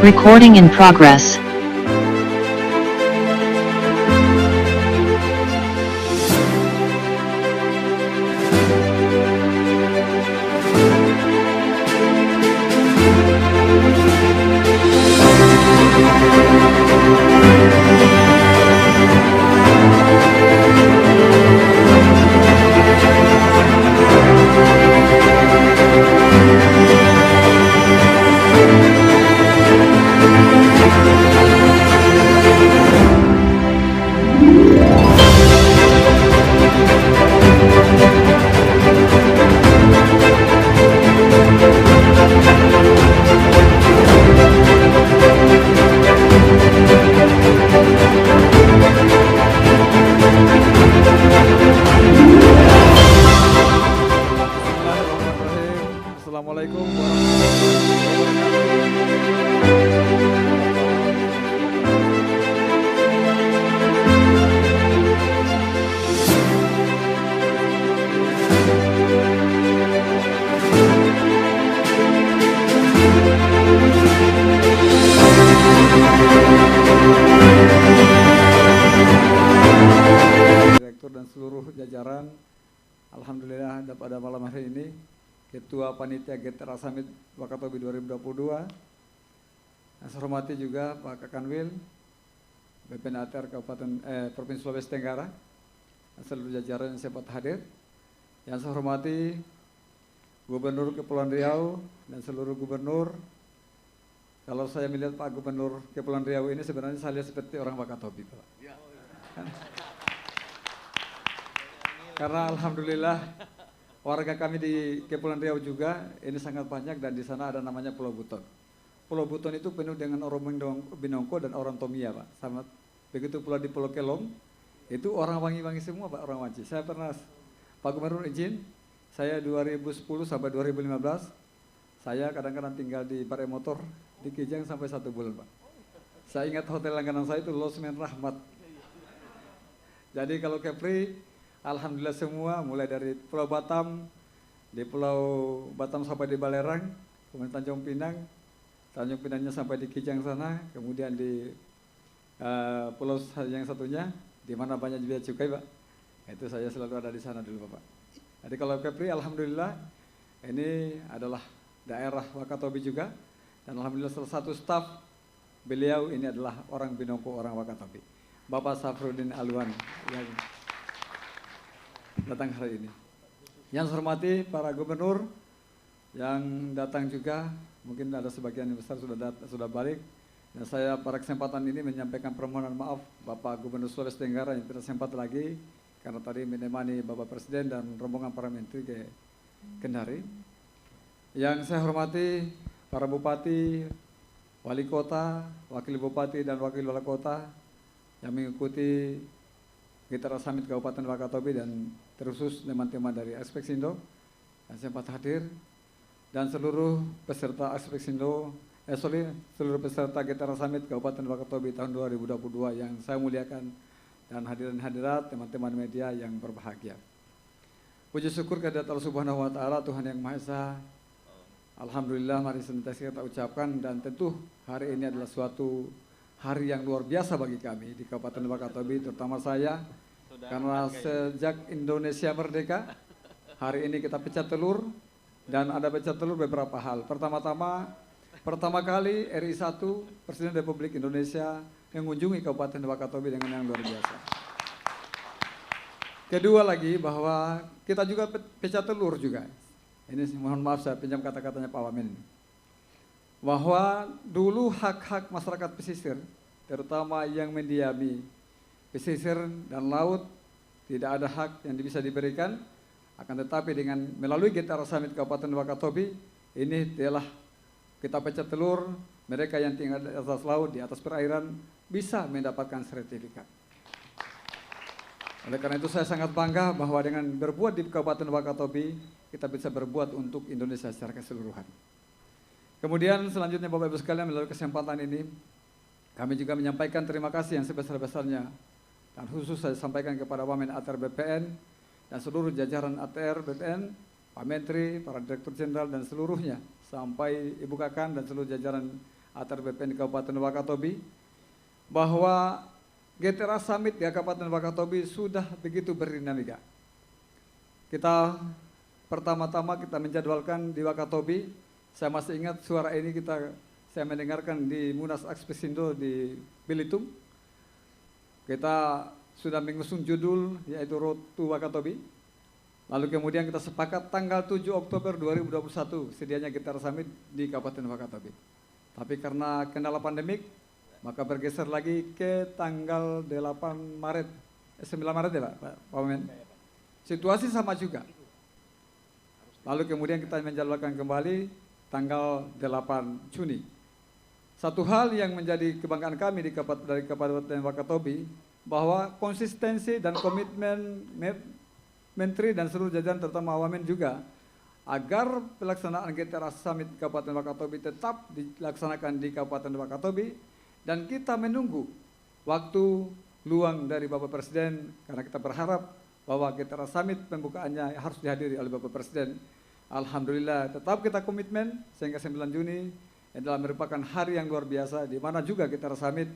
Recording in progress. Assalamualaikum warahmatullahi wabarakatuh. Direktur dan seluruh jajaran, alhamdulillah pada malam hari ini Ketua Panitia GTRA Summit Wakatobi 2022. Yang saya hormati juga Pak Kakanwil, BPN ATR Provinsi Sulawesi Tenggara, dan seluruh jajaran yang sempat hadir. Yang saya hormati Gubernur Kepulauan Riau dan seluruh gubernur. Kalau saya melihat Pak Gubernur Kepulauan Riau ini sebenarnya saya lihat seperti orang Wakatobi, Pak. Karena alhamdulillah warga kami di Kepulauan Riau juga ini sangat banyak, dan di sana ada namanya Pulau Buton. Pulau Buton itu penuh dengan orang Binongko dan orang Tomia, Pak. Sama begitu pula di Pulau Kelong, itu orang wangi-wangi semua, Pak, orang Wanci. Saya pernah, Pak Gubernur izin, saya 2010 sampai 2015, saya kadang-kadang tinggal di Bare Motor di Kijang sampai 1 bulan, Pak. Saya ingat hotel langganan saya itu Losmen Rahmat. Jadi kalau Kepri, alhamdulillah semua, mulai dari Pulau Batam, di Pulau Batam sampai di Balerang, kemudian Tanjung Pinangnya sampai di Kijang sana, kemudian di pulau yang satunya, di mana banyak bea cukai, Pak. Itu saya selalu ada di sana dulu, Bapak. Jadi kalau Kepri, alhamdulillah ini adalah daerah Wakatobi juga, dan alhamdulillah salah satu staf beliau ini adalah orang Binongko, orang Wakatobi, Bapak Safruddin Alwan yang datang hari ini. Yang saya hormati para gubernur yang datang juga, mungkin ada sebagian yang besar sudah balik. Dan saya pada kesempatan ini menyampaikan permohonan maaf Bapak Gubernur Sulawesi Tenggara yang tidak sempat lagi karena tadi menemani Bapak Presiden dan rombongan para menteri ke Kendari. Yang saya hormati para bupati, wali kota, wakil bupati dan wakil wali kota yang mengikuti GTRA Summit Kabupaten Wakatobi, dan terkhusus teman-teman dari Aspeksindo yang sempat hadir, dan seluruh peserta seluruh peserta GTRA Summit Kabupaten Wakatobi tahun 2022 yang saya muliakan, dan hadirin hadirat teman-teman media yang berbahagia. Puji syukur kehadirat Allah Subhanahu wa taala, Tuhan yang Maha Esa. Alhamdulillah, mari senantiasa kita ucapkan, dan tentu hari ini adalah suatu hari yang luar biasa bagi kami di Kabupaten Wakatobi, terutama saya, karena sejak Indonesia merdeka, hari ini kita pecah telur, dan ada pecah telur beberapa hal. Pertama kali RI 1, Presiden Republik Indonesia mengunjungi Kabupaten Wakatobi dengan yang luar biasa. Kedua lagi, bahwa kita juga pecah telur juga. Ini mohon maaf saya pinjam kata-katanya Pak Wamen. Bahwa dulu hak-hak masyarakat pesisir, terutama yang mendiami pesisir dan laut, tidak ada hak yang bisa diberikan. Akan tetapi dengan melalui GTRA Summit Kabupaten Wakatobi, ini telah kita pecah telur, mereka yang tinggal di atas laut, di atas perairan, bisa mendapatkan sertifikat. Oleh karena itu saya sangat bangga bahwa dengan berbuat di Kabupaten Wakatobi, kita bisa berbuat untuk Indonesia secara keseluruhan. Kemudian selanjutnya Bapak Ibu sekalian, melalui kesempatan ini kami juga menyampaikan terima kasih yang sebesar-besarnya, dan khusus saya sampaikan kepada Wamen ATR BPN dan seluruh jajaran ATR BPN, Pak Menteri, para Direktur Jenderal dan seluruhnya, sampai Ibu Kakan dan seluruh jajaran ATR BPN di Kabupaten Wakatobi, bahwa GTRA Summit di Kabupaten Wakatobi sudah begitu berdinamika. Kita pertama-tama kita menjadwalkan di Wakatobi. Saya masih ingat suara ini saya mendengarkan di Munas Aspesindo di Belitung. Kita sudah mengusung judul yaitu Road to Wakatobi. Lalu kemudian kita sepakat tanggal 7 Oktober 2021 sedianya GTRA Summit di Kabupaten Wakatobi. Tapi karena kendala pandemik, maka bergeser lagi ke tanggal 9 Maret ya Pak Wamen. Situasi sama juga. Lalu kemudian kita menjadwalkan kembali tanggal 8 Juni. Satu hal yang menjadi kebanggaan kami dari Kabupaten Wakatobi, bahwa konsistensi dan komitmen Menteri dan seluruh jajaran terutama Wamen juga, agar pelaksanaan GTRA Summit Kabupaten Wakatobi tetap dilaksanakan di Kabupaten Wakatobi, dan kita menunggu waktu luang dari Bapak Presiden, karena kita berharap bahwa GTRA Summit pembukaannya harus dihadiri oleh Bapak Presiden. Alhamdulillah tetap kita komitmen sehingga 9 Juni adalah merupakan hari yang luar biasa, di mana juga GTRA Summit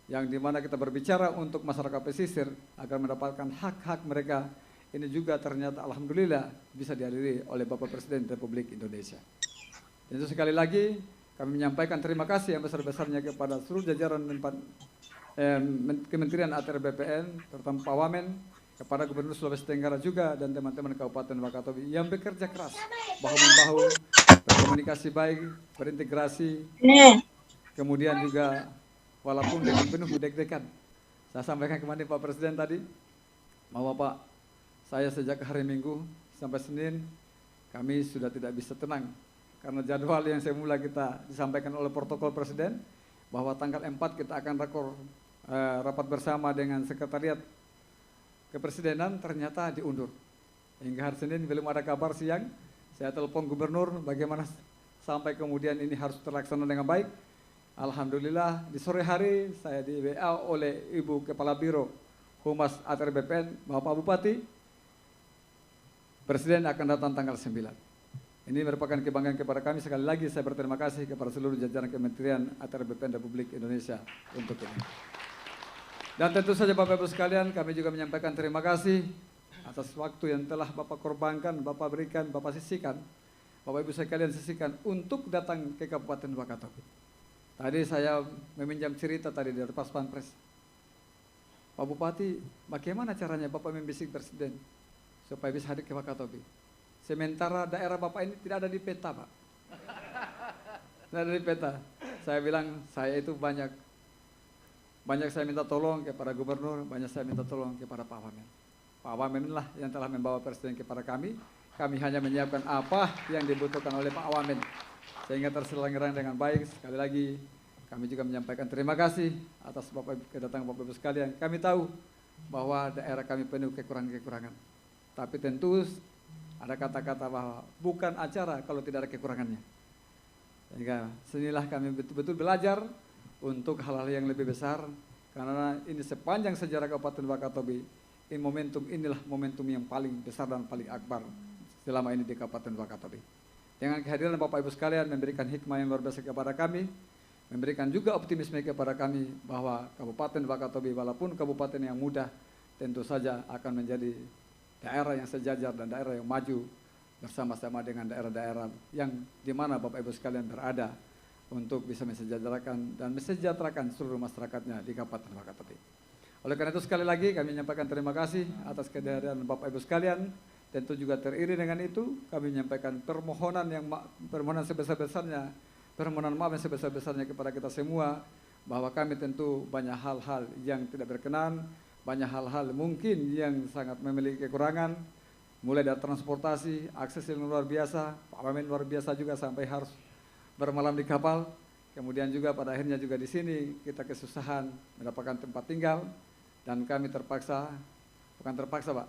yang dimana kita berbicara untuk masyarakat pesisir agar mendapatkan hak-hak mereka. Ini juga ternyata alhamdulillah bisa dihadiri oleh Bapak Presiden Republik Indonesia. Dan itu sekali lagi kami menyampaikan terima kasih yang besar-besarnya kepada seluruh jajaran Kementerian ATR BPN, terutama Pak Wamen, kepada Gubernur Sulawesi Tenggara juga, dan teman-teman Kabupaten Wakatobi yang bekerja keras, bahu-membahu, berkomunikasi baik, berintegrasi, kemudian juga walaupun dengan penuh deg-degan. Saya sampaikan kemarin Pak Presiden tadi, bahwa Pak, saya sejak hari Minggu sampai Senin, kami sudah tidak bisa tenang, karena jadwal yang semula kita disampaikan oleh protokol Presiden, bahwa tanggal 4 kita akan rapat bersama dengan Sekretariat Kepresidenan, ternyata diundur. Hingga hari Senin belum ada kabar. Siang saya telepon Gubernur bagaimana sampai kemudian ini harus terlaksana dengan baik. Alhamdulillah di sore hari saya di WA oleh Ibu Kepala Biro Humas ATR BPN, Bapak Bupati, Presiden akan datang tanggal 9. Ini merupakan kebanggaan kepada kami. Sekali lagi saya berterima kasih kepada seluruh jajaran Kementerian ATR BPN Republik Indonesia untuk ini. Dan tentu saja Bapak Ibu sekalian, kami juga menyampaikan terima kasih atas waktu yang telah Bapak korbankan, Bapak berikan, Bapak sisihkan, Bapak Ibu sekalian sisihkan untuk datang ke Kabupaten Wakatobi. Tadi saya meminjam cerita tadi dari Pas Pampres. Pak Bupati, bagaimana caranya Bapak membisik Presiden supaya bisa hadir ke Wakatobi? Sementara daerah Bapak ini tidak ada di peta, Pak. Tidak ada di peta. Saya bilang, saya itu banyak saya minta tolong kepada Gubernur, banyak saya minta tolong kepada Pak Wamen. Pak Wamen lah yang telah membawa Presiden kepada kami. Kami hanya menyiapkan apa yang dibutuhkan oleh Pak Wamen sehingga terselenggara dengan baik. Sekali lagi kami juga menyampaikan terima kasih atas kedatangan Bapak Ibu sekalian. Kami tahu bahwa daerah kami penuh kekurangan-kekurangan. Tapi tentu ada kata-kata bahwa bukan acara kalau tidak ada kekurangannya. Sehingga sinilah kami betul-betul belajar untuk hal-hal yang lebih besar, karena ini sepanjang sejarah Kabupaten Wakatobi, inilah momentum yang paling besar dan paling akbar selama ini di Kabupaten Wakatobi. Dengan kehadiran Bapak Ibu sekalian memberikan hikmah yang luar biasa kepada kami, memberikan juga optimisme kepada kami bahwa Kabupaten Wakatobi walaupun kabupaten yang mudah, tentu saja akan menjadi daerah yang sejajar dan daerah yang maju bersama-sama dengan daerah-daerah yang dimana Bapak Ibu sekalian berada, untuk bisa mesejahterakan seluruh masyarakatnya di Kabupaten Wakatobi. Oleh karena itu sekali lagi kami menyampaikan terima kasih atas kehadiran Bapak Ibu sekalian. Tentu juga teriring dengan itu kami menyampaikan permohonan sebesar-besarnya, permohonan maaf yang sebesar-besarnya kepada kita semua, bahwa kami tentu banyak hal-hal yang tidak berkenan, banyak hal-hal mungkin yang sangat memiliki kekurangan, mulai dari transportasi, akses yang luar biasa, Pak Wamen luar biasa juga sampai harus bermalam di kapal. Kemudian juga pada akhirnya juga di sini kita kesusahan mendapatkan tempat tinggal, dan kami bukan terpaksa Pak,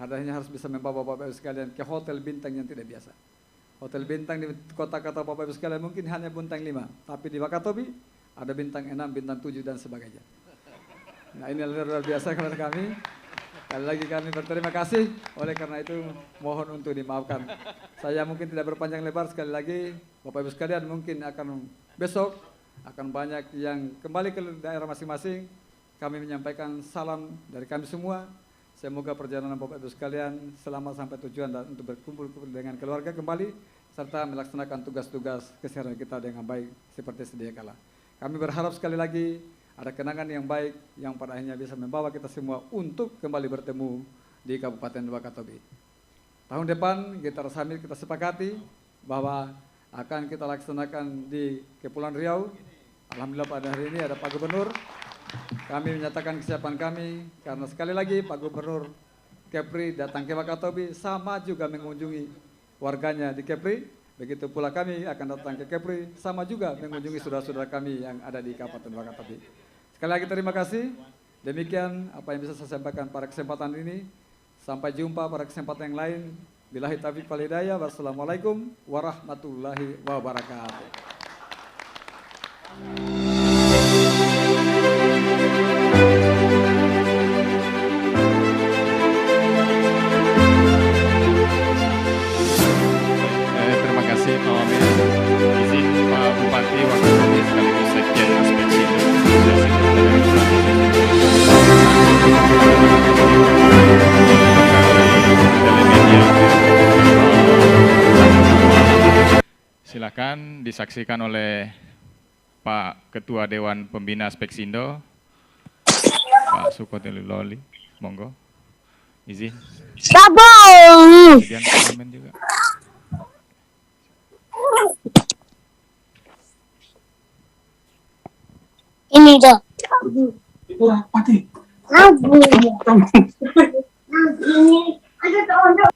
akhirnya harus bisa membawa Bapak Ibu sekalian ke hotel bintang yang tidak biasa. Hotel bintang di kota-kota Bapak Ibu sekalian mungkin hanya bintang 5, tapi di Wakatobi ada bintang 6, bintang 7 dan sebagainya. Nah ini luar biasa kepada kami. Sekali lagi kami berterima kasih, oleh karena itu mohon untuk dimaafkan. Saya mungkin tidak berpanjang lebar, sekali lagi Bapak Ibu sekalian mungkin akan besok akan banyak yang kembali ke daerah masing-masing. Kami menyampaikan salam dari kami semua. Semoga perjalanan Bapak Ibu sekalian selamat sampai tujuan dan untuk berkumpul dengan keluarga kembali serta melaksanakan tugas-tugas keseharian kita dengan baik seperti sedia kala. Kami berharap sekali lagi ada kenangan yang baik yang pada akhirnya bisa membawa kita semua untuk kembali bertemu di Kabupaten Wakatobi. Tahun depan kita resmi kita sepakati bahwa akan kita laksanakan di Kepulauan Riau. Alhamdulillah pada hari ini ada Pak Gubernur. Kami menyatakan kesiapan kami karena sekali lagi Pak Gubernur Kepri datang ke Wakatobi sama juga mengunjungi warganya di Kepri. Begitu pula kami akan datang ke Kepri sama juga mengunjungi saudara-saudara kami yang ada di Kabupaten Wakatobi. Sekali lagi terima kasih. Demikian apa yang bisa saya sampaikan pada kesempatan ini. Sampai jumpa pada kesempatan yang lain. Billahi taufiq wal hidayah. Wassalamualaikum warahmatullahi wabarakatuh. Terima kasih Pak Wamen. Izin Pak Bupati Wakatobi sekaligus Sekjen Aspeksindo. Silakan disaksikan oleh Pak Ketua Dewan Pembina Aspeksindo, Pak Sukoteluli Loli, monggo, izin. Kemudian Pak Wamen juga. Ini dong. Itu pati. Ini ada tahun.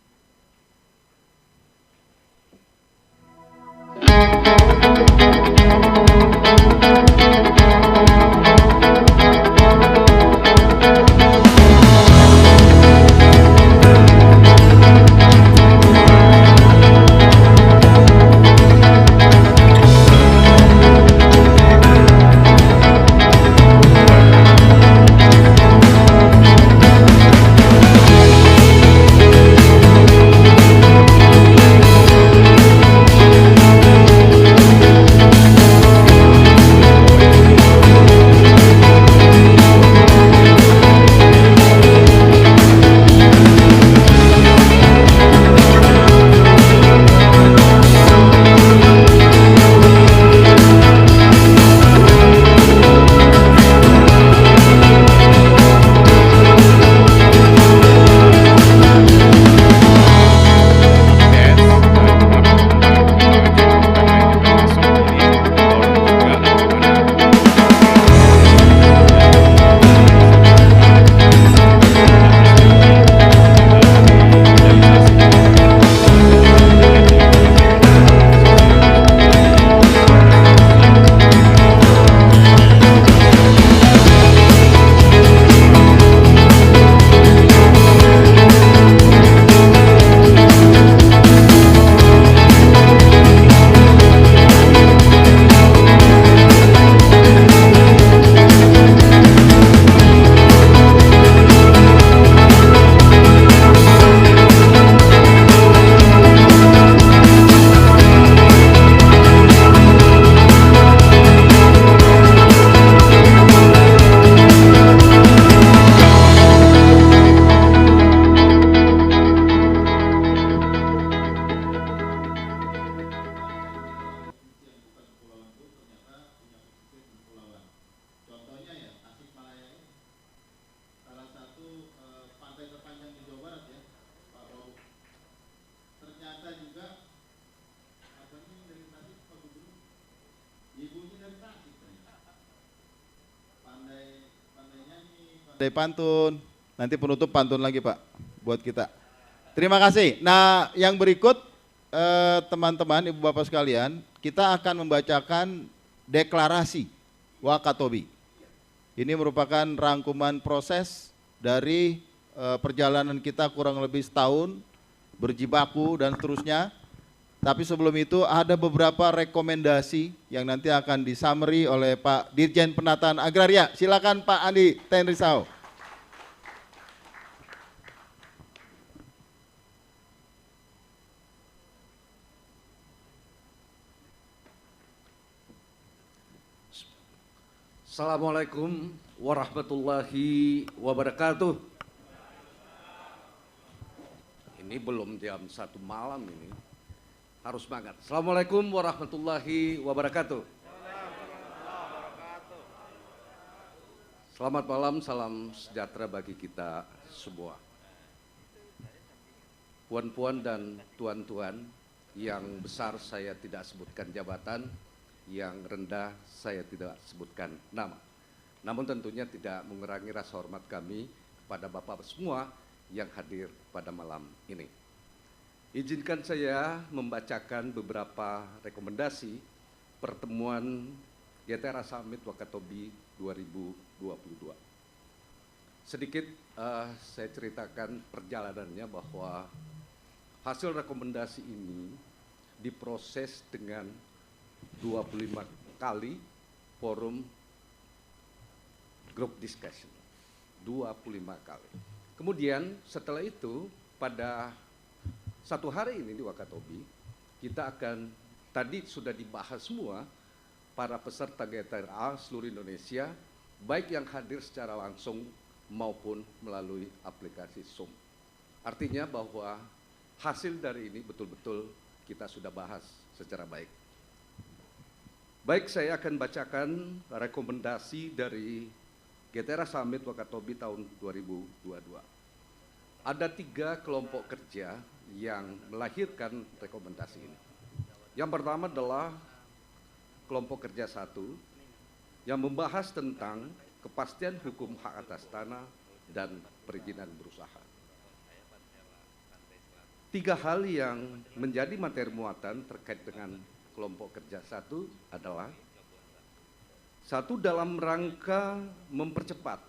Dari pantun, nanti penutup pantun lagi Pak, buat kita. Terima kasih. Nah yang berikut teman-teman, ibu bapak sekalian, kita akan membacakan deklarasi Wakatobi. Ini merupakan rangkuman proses dari perjalanan kita kurang lebih setahun, berjibaku dan seterusnya. Tapi sebelum itu ada beberapa rekomendasi yang nanti akan disummary oleh Pak Dirjen Penataan Agraria. Silakan Pak Andi Tenrisau. Assalamualaikum warahmatullahi wabarakatuh. Ini belum jam 1 malam ini. Harus semangat. Assalamualaikum warahmatullahi wabarakatuh. Selamat malam, salam sejahtera bagi kita semua. Puan-puan dan tuan-tuan, yang besar saya tidak sebutkan jabatan, yang rendah saya tidak sebutkan nama. Namun tentunya tidak mengurangi rasa hormat kami kepada Bapak semua yang hadir pada malam ini. Izinkan saya membacakan beberapa rekomendasi pertemuan GTRA Summit Wakatobi 2022. Sedikit saya ceritakan perjalanannya bahwa hasil rekomendasi ini diproses dengan 25 kali forum group discussion. 25 kali. Kemudian setelah itu pada satu hari ini di Wakatobi, kita akan, tadi sudah dibahas semua para peserta GTRA seluruh Indonesia, baik yang hadir secara langsung maupun melalui aplikasi Zoom. Artinya bahwa hasil dari ini betul-betul kita sudah bahas secara baik. Baik, saya akan bacakan rekomendasi dari GTRA Summit Wakatobi tahun 2022. Ada 3 kelompok kerja yang melahirkan rekomendasi ini. Yang pertama adalah kelompok kerja 1 yang membahas tentang kepastian hukum hak atas tanah dan perizinan berusaha. 3 hal yang menjadi materi muatan terkait dengan kelompok kerja 1 adalah: 1, dalam rangka mempercepat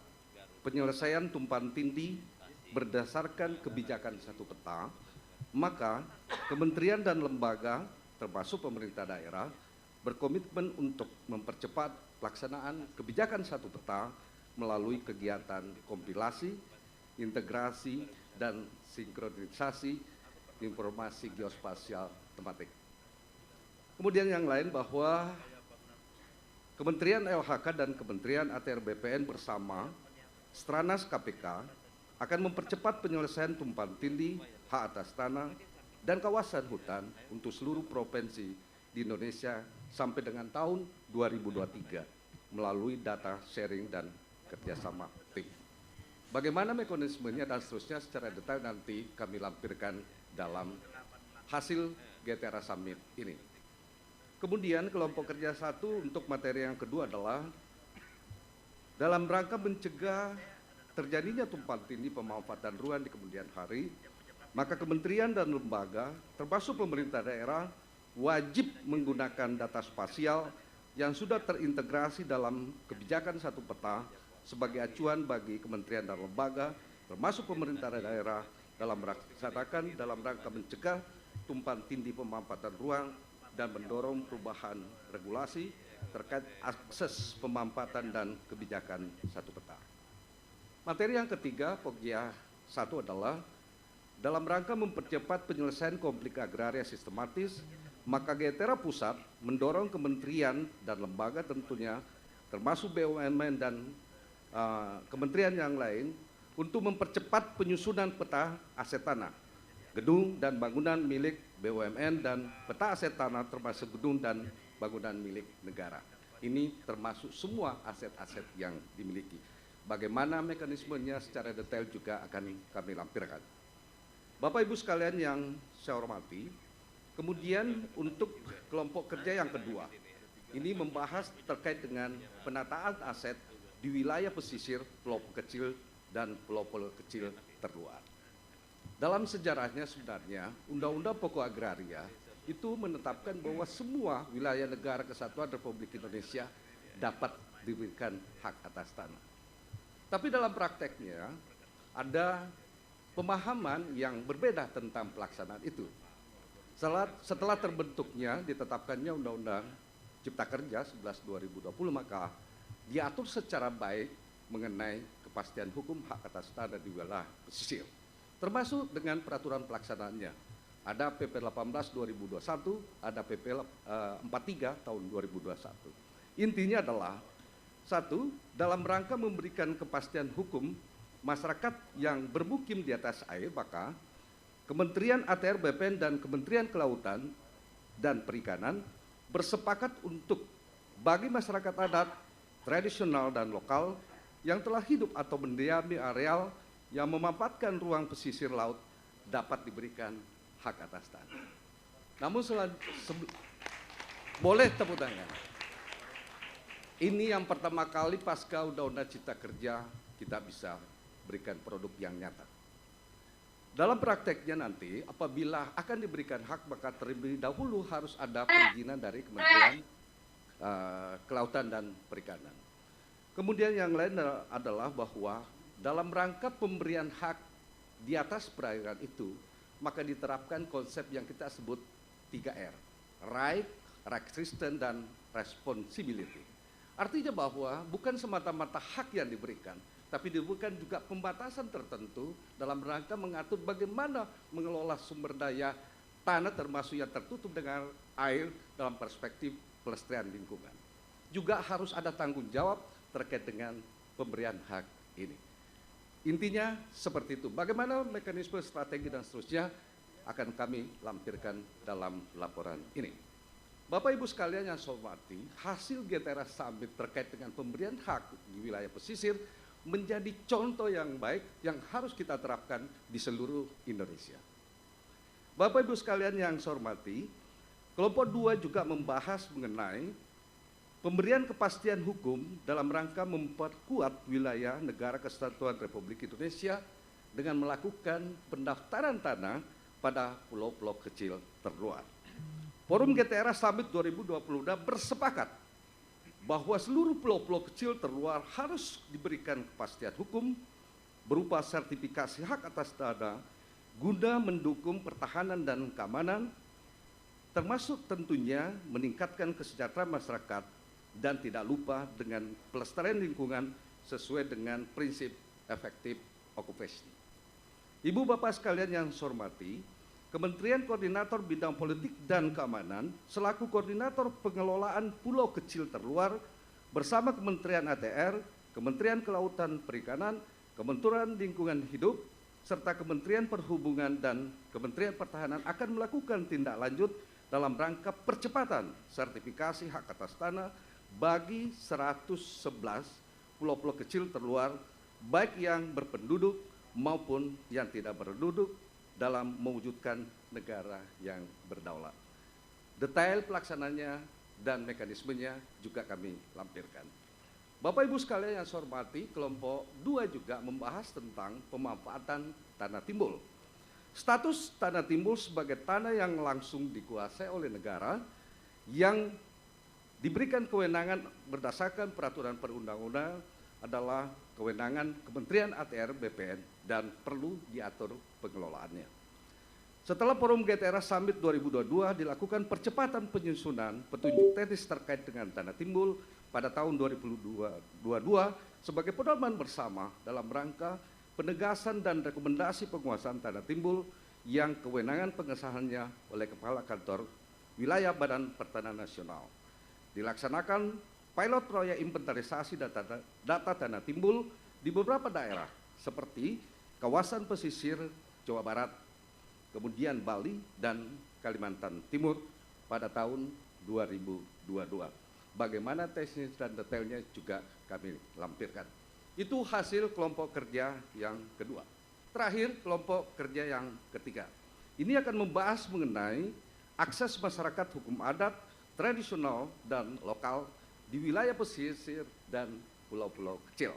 penyelesaian tumpang tindih berdasarkan kebijakan satu peta, maka kementerian dan lembaga termasuk pemerintah daerah berkomitmen untuk mempercepat pelaksanaan kebijakan satu peta melalui kegiatan kompilasi, integrasi, dan sinkronisasi informasi geospasial tematik. Kemudian yang lain bahwa Kementerian LHK dan Kementerian ATR BPN bersama Stranas KPK akan mempercepat penyelesaian tumpang tindih hak atas tanah dan kawasan hutan untuk seluruh provinsi di Indonesia sampai dengan tahun 2023 melalui data sharing dan kerjasama tim. Bagaimana mekanismenya dan seterusnya secara detail nanti kami lampirkan dalam hasil GTRA Summit ini. Kemudian kelompok kerja 1 untuk materi yang kedua adalah dalam rangka mencegah terjadinya tumpang tindih pemanfaatan ruang di kemudian hari, maka kementerian dan lembaga termasuk pemerintah daerah wajib menggunakan data spasial yang sudah terintegrasi dalam kebijakan satu peta sebagai acuan bagi kementerian dan lembaga termasuk pemerintah daerah dalam rangka mencegah tumpang tindih pemanfaatan ruang dan mendorong perubahan regulasi terkait akses pemanfaatan dan kebijakan satu peta. Materi yang ketiga, Pogja 1 adalah dalam rangka mempercepat penyelesaian konflik agraria sistematis, maka GTRA Pusat mendorong kementerian dan lembaga tentunya termasuk BUMN dan kementerian yang lain untuk mempercepat penyusunan peta aset tanah, gedung dan bangunan milik BUMN dan peta aset tanah termasuk gedung dan bangunan milik negara. Ini termasuk semua aset-aset yang dimiliki. Bagaimana mekanismenya secara detail juga akan kami lampirkan. Bapak Ibu sekalian yang saya hormati, kemudian untuk kelompok kerja yang kedua, ini membahas terkait dengan penataan aset di wilayah pesisir, pulau kecil, dan pulau-pulau kecil terluar. Dalam sejarahnya sebenarnya Undang-Undang Pokok Agraria itu menetapkan bahwa semua wilayah negara kesatuan Republik Indonesia dapat diberikan hak atas tanah. Tapi dalam prakteknya ada pemahaman yang berbeda tentang pelaksanaan itu. Setelah terbentuknya, ditetapkannya Undang-Undang Cipta Kerja 11/2020, maka diatur secara baik mengenai kepastian hukum hak atas tanah di wilayah pesisir, termasuk dengan peraturan pelaksanaannya. Ada PP 18/2021, ada PP 43 tahun 2021. Intinya adalah Satu, dalam rangka memberikan kepastian hukum masyarakat yang bermukim di atas air, maka Kementerian ATR BPN dan Kementerian Kelautan dan Perikanan bersepakat untuk bagi masyarakat adat, tradisional dan lokal yang telah hidup atau mendiami areal yang memanfaatkan ruang pesisir laut dapat diberikan hak atas tanah. Namun boleh tepuk tangan. Ini yang pertama kali pasca Undang-Undang Cipta Kerja kita bisa berikan produk yang nyata. Dalam prakteknya nanti apabila akan diberikan hak maka terlebih dahulu harus ada perizinan dari Kementerian Kelautan dan Perikanan. Kemudian yang lain adalah bahwa dalam rangka pemberian hak di atas perairan itu maka diterapkan konsep yang kita sebut 3R, right, resistance, dan responsibility. Artinya bahwa bukan semata-mata hak yang diberikan, tapi diberikan juga pembatasan tertentu dalam rangka mengatur bagaimana mengelola sumber daya tanah termasuk yang tertutup dengan air dalam perspektif pelestarian lingkungan. Juga harus ada tanggung jawab terkait dengan pemberian hak ini. Intinya seperti itu. Bagaimana mekanisme, strategi dan seterusnya akan kami lampirkan dalam laporan ini. Bapak Ibu sekalian yang saya hormati, hasil GTRA Summit terkait dengan pemberian hak di wilayah pesisir menjadi contoh yang baik yang harus kita terapkan di seluruh Indonesia. Bapak Ibu sekalian yang saya hormati, kelompok 2 juga membahas mengenai pemberian kepastian hukum dalam rangka memperkuat wilayah Negara Kesatuan Republik Indonesia dengan melakukan pendaftaran tanah pada pulau-pulau kecil terluar. Forum GTRA Summit 2022 bersepakat bahwa seluruh pulau-pulau kecil terluar harus diberikan kepastian hukum berupa sertifikasi hak atas tanah guna mendukung pertahanan dan keamanan, termasuk tentunya meningkatkan kesejahteraan masyarakat dan tidak lupa dengan pelestarian lingkungan sesuai dengan prinsip effective occupation. Ibu bapak sekalian yang saya hormati, Kementerian Koordinator Bidang Politik dan Keamanan selaku koordinator pengelolaan pulau kecil terluar bersama Kementerian ATR, Kementerian Kelautan Perikanan, Kementerian Lingkungan Hidup, serta Kementerian Perhubungan dan Kementerian Pertahanan akan melakukan tindak lanjut dalam rangka percepatan sertifikasi hak atas tanah bagi 111 pulau-pulau kecil terluar, baik yang berpenduduk maupun yang tidak berpenduduk, dalam mewujudkan negara yang berdaulat. Detail pelaksananya dan mekanismenya juga kami lampirkan. Bapak Ibu sekalian yang saya hormati, kelompok 2 juga membahas tentang pemanfaatan tanah timbul. Status tanah timbul sebagai tanah yang langsung dikuasai oleh negara yang diberikan kewenangan berdasarkan peraturan perundang-undang adalah kewenangan Kementerian ATR BPN dan perlu diatur pengelolaannya. Setelah Forum GTRA Summit 2022 dilakukan percepatan penyusunan petunjuk teknis terkait dengan tanah timbul pada tahun 2022 sebagai pedoman bersama dalam rangka penegasan dan rekomendasi penguasaan tanah timbul yang kewenangan pengesahannya oleh Kepala Kantor Wilayah Badan Pertanahan Nasional. Dilaksanakan pilot proyek inventarisasi data tanah timbul di beberapa daerah seperti kawasan pesisir Jawa Barat, kemudian Bali dan Kalimantan Timur pada tahun 2022. Bagaimana teknis dan detailnya juga kami lampirkan. Itu hasil kelompok kerja yang kedua. Terakhir, kelompok kerja yang ketiga. Ini akan membahas mengenai akses masyarakat hukum adat, tradisional dan lokal di wilayah pesisir dan pulau-pulau kecil.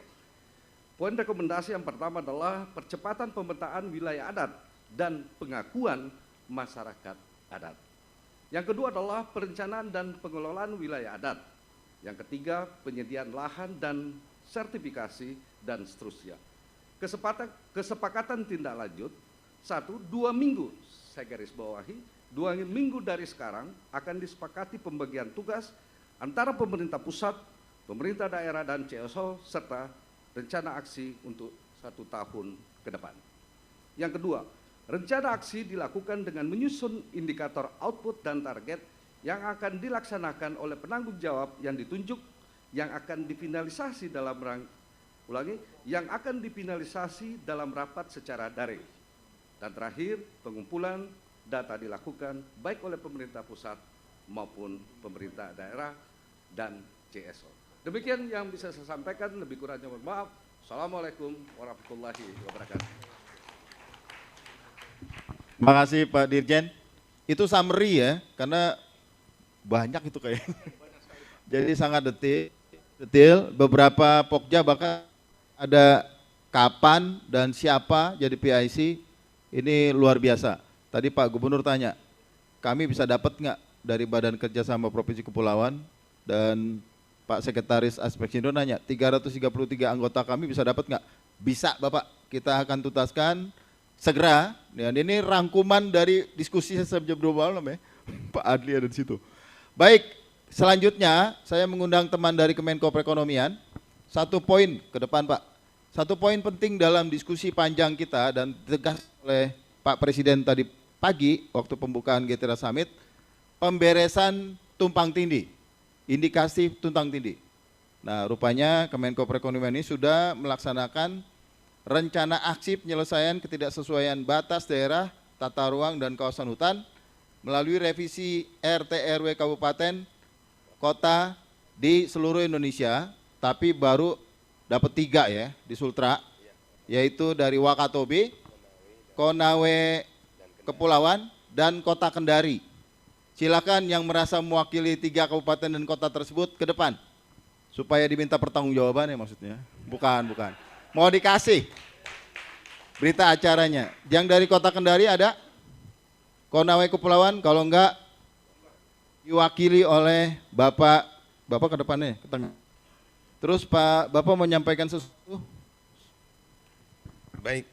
Poin rekomendasi yang pertama adalah percepatan pemetaan wilayah adat dan pengakuan masyarakat adat. Yang kedua adalah perencanaan dan pengelolaan wilayah adat. Yang ketiga, penyediaan lahan dan sertifikasi dan seterusnya. Kesepakatan tindak lanjut, 1, 2 minggu, saya garis bawahi, 2 minggu dari sekarang akan disepakati pembagian tugas antara pemerintah pusat, pemerintah daerah dan CSO serta rencana aksi untuk 1 tahun ke depan. Yang kedua, rencana aksi dilakukan dengan menyusun indikator output dan target yang akan dilaksanakan oleh penanggung jawab yang ditunjuk yang akan difinalisasi dalam rapat secara daring. Dan terakhir, pengumpulan data dilakukan baik oleh pemerintah pusat maupun pemerintah daerah dan CSO. Demikian yang bisa saya sampaikan, lebih kurangnya mohon maaf. Assalamualaikum warahmatullahi wabarakatuh. Terima kasih Pak Dirjen. Itu summary ya, karena banyak itu kayaknya. Jadi sangat detail. Beberapa pokja bahkan ada kapan dan siapa jadi PIC, ini luar biasa. Tadi Pak Gubernur tanya, kami bisa dapat nggak dari Badan Kerjasama Provinsi Kepulauan, dan Pak Sekretaris Aspeksindo nanya, 333 anggota kami bisa dapat nggak? Bisa Bapak, kita akan tuntaskan segera. Dan ini rangkuman dari diskusi saya jam 2 malam ya, Pak Adli ada di situ. Baik, selanjutnya saya mengundang teman dari Kemenko Perekonomian. 1 poin ke depan Pak. 1 poin penting dalam diskusi panjang kita dan tegas oleh Pak Presiden tadi pagi waktu pembukaan GTRA Summit, pemberesan tumpang tindih, indikasi tumpang tindih. Nah, rupanya Kemenko Perekonomian ini sudah melaksanakan rencana aksi penyelesaian ketidaksesuaian batas daerah, tata ruang dan kawasan hutan melalui revisi RT RW kabupaten kota di seluruh Indonesia, tapi baru dapat 3 ya di Sultra, yaitu dari Wakatobi, Konawe Kepulauan dan Kota Kendari. Silakan yang merasa mewakili 3 kabupaten dan kota tersebut ke depan, supaya diminta pertanggungjawaban ya maksudnya. Bukan. Mau dikasih berita acaranya. Yang dari Kota Kendari ada? Konawe Kepulauan, kalau enggak diwakili oleh Bapak ke depannya, ke tengah. Terus Bapak mau menyampaikan sesuatu? Baik.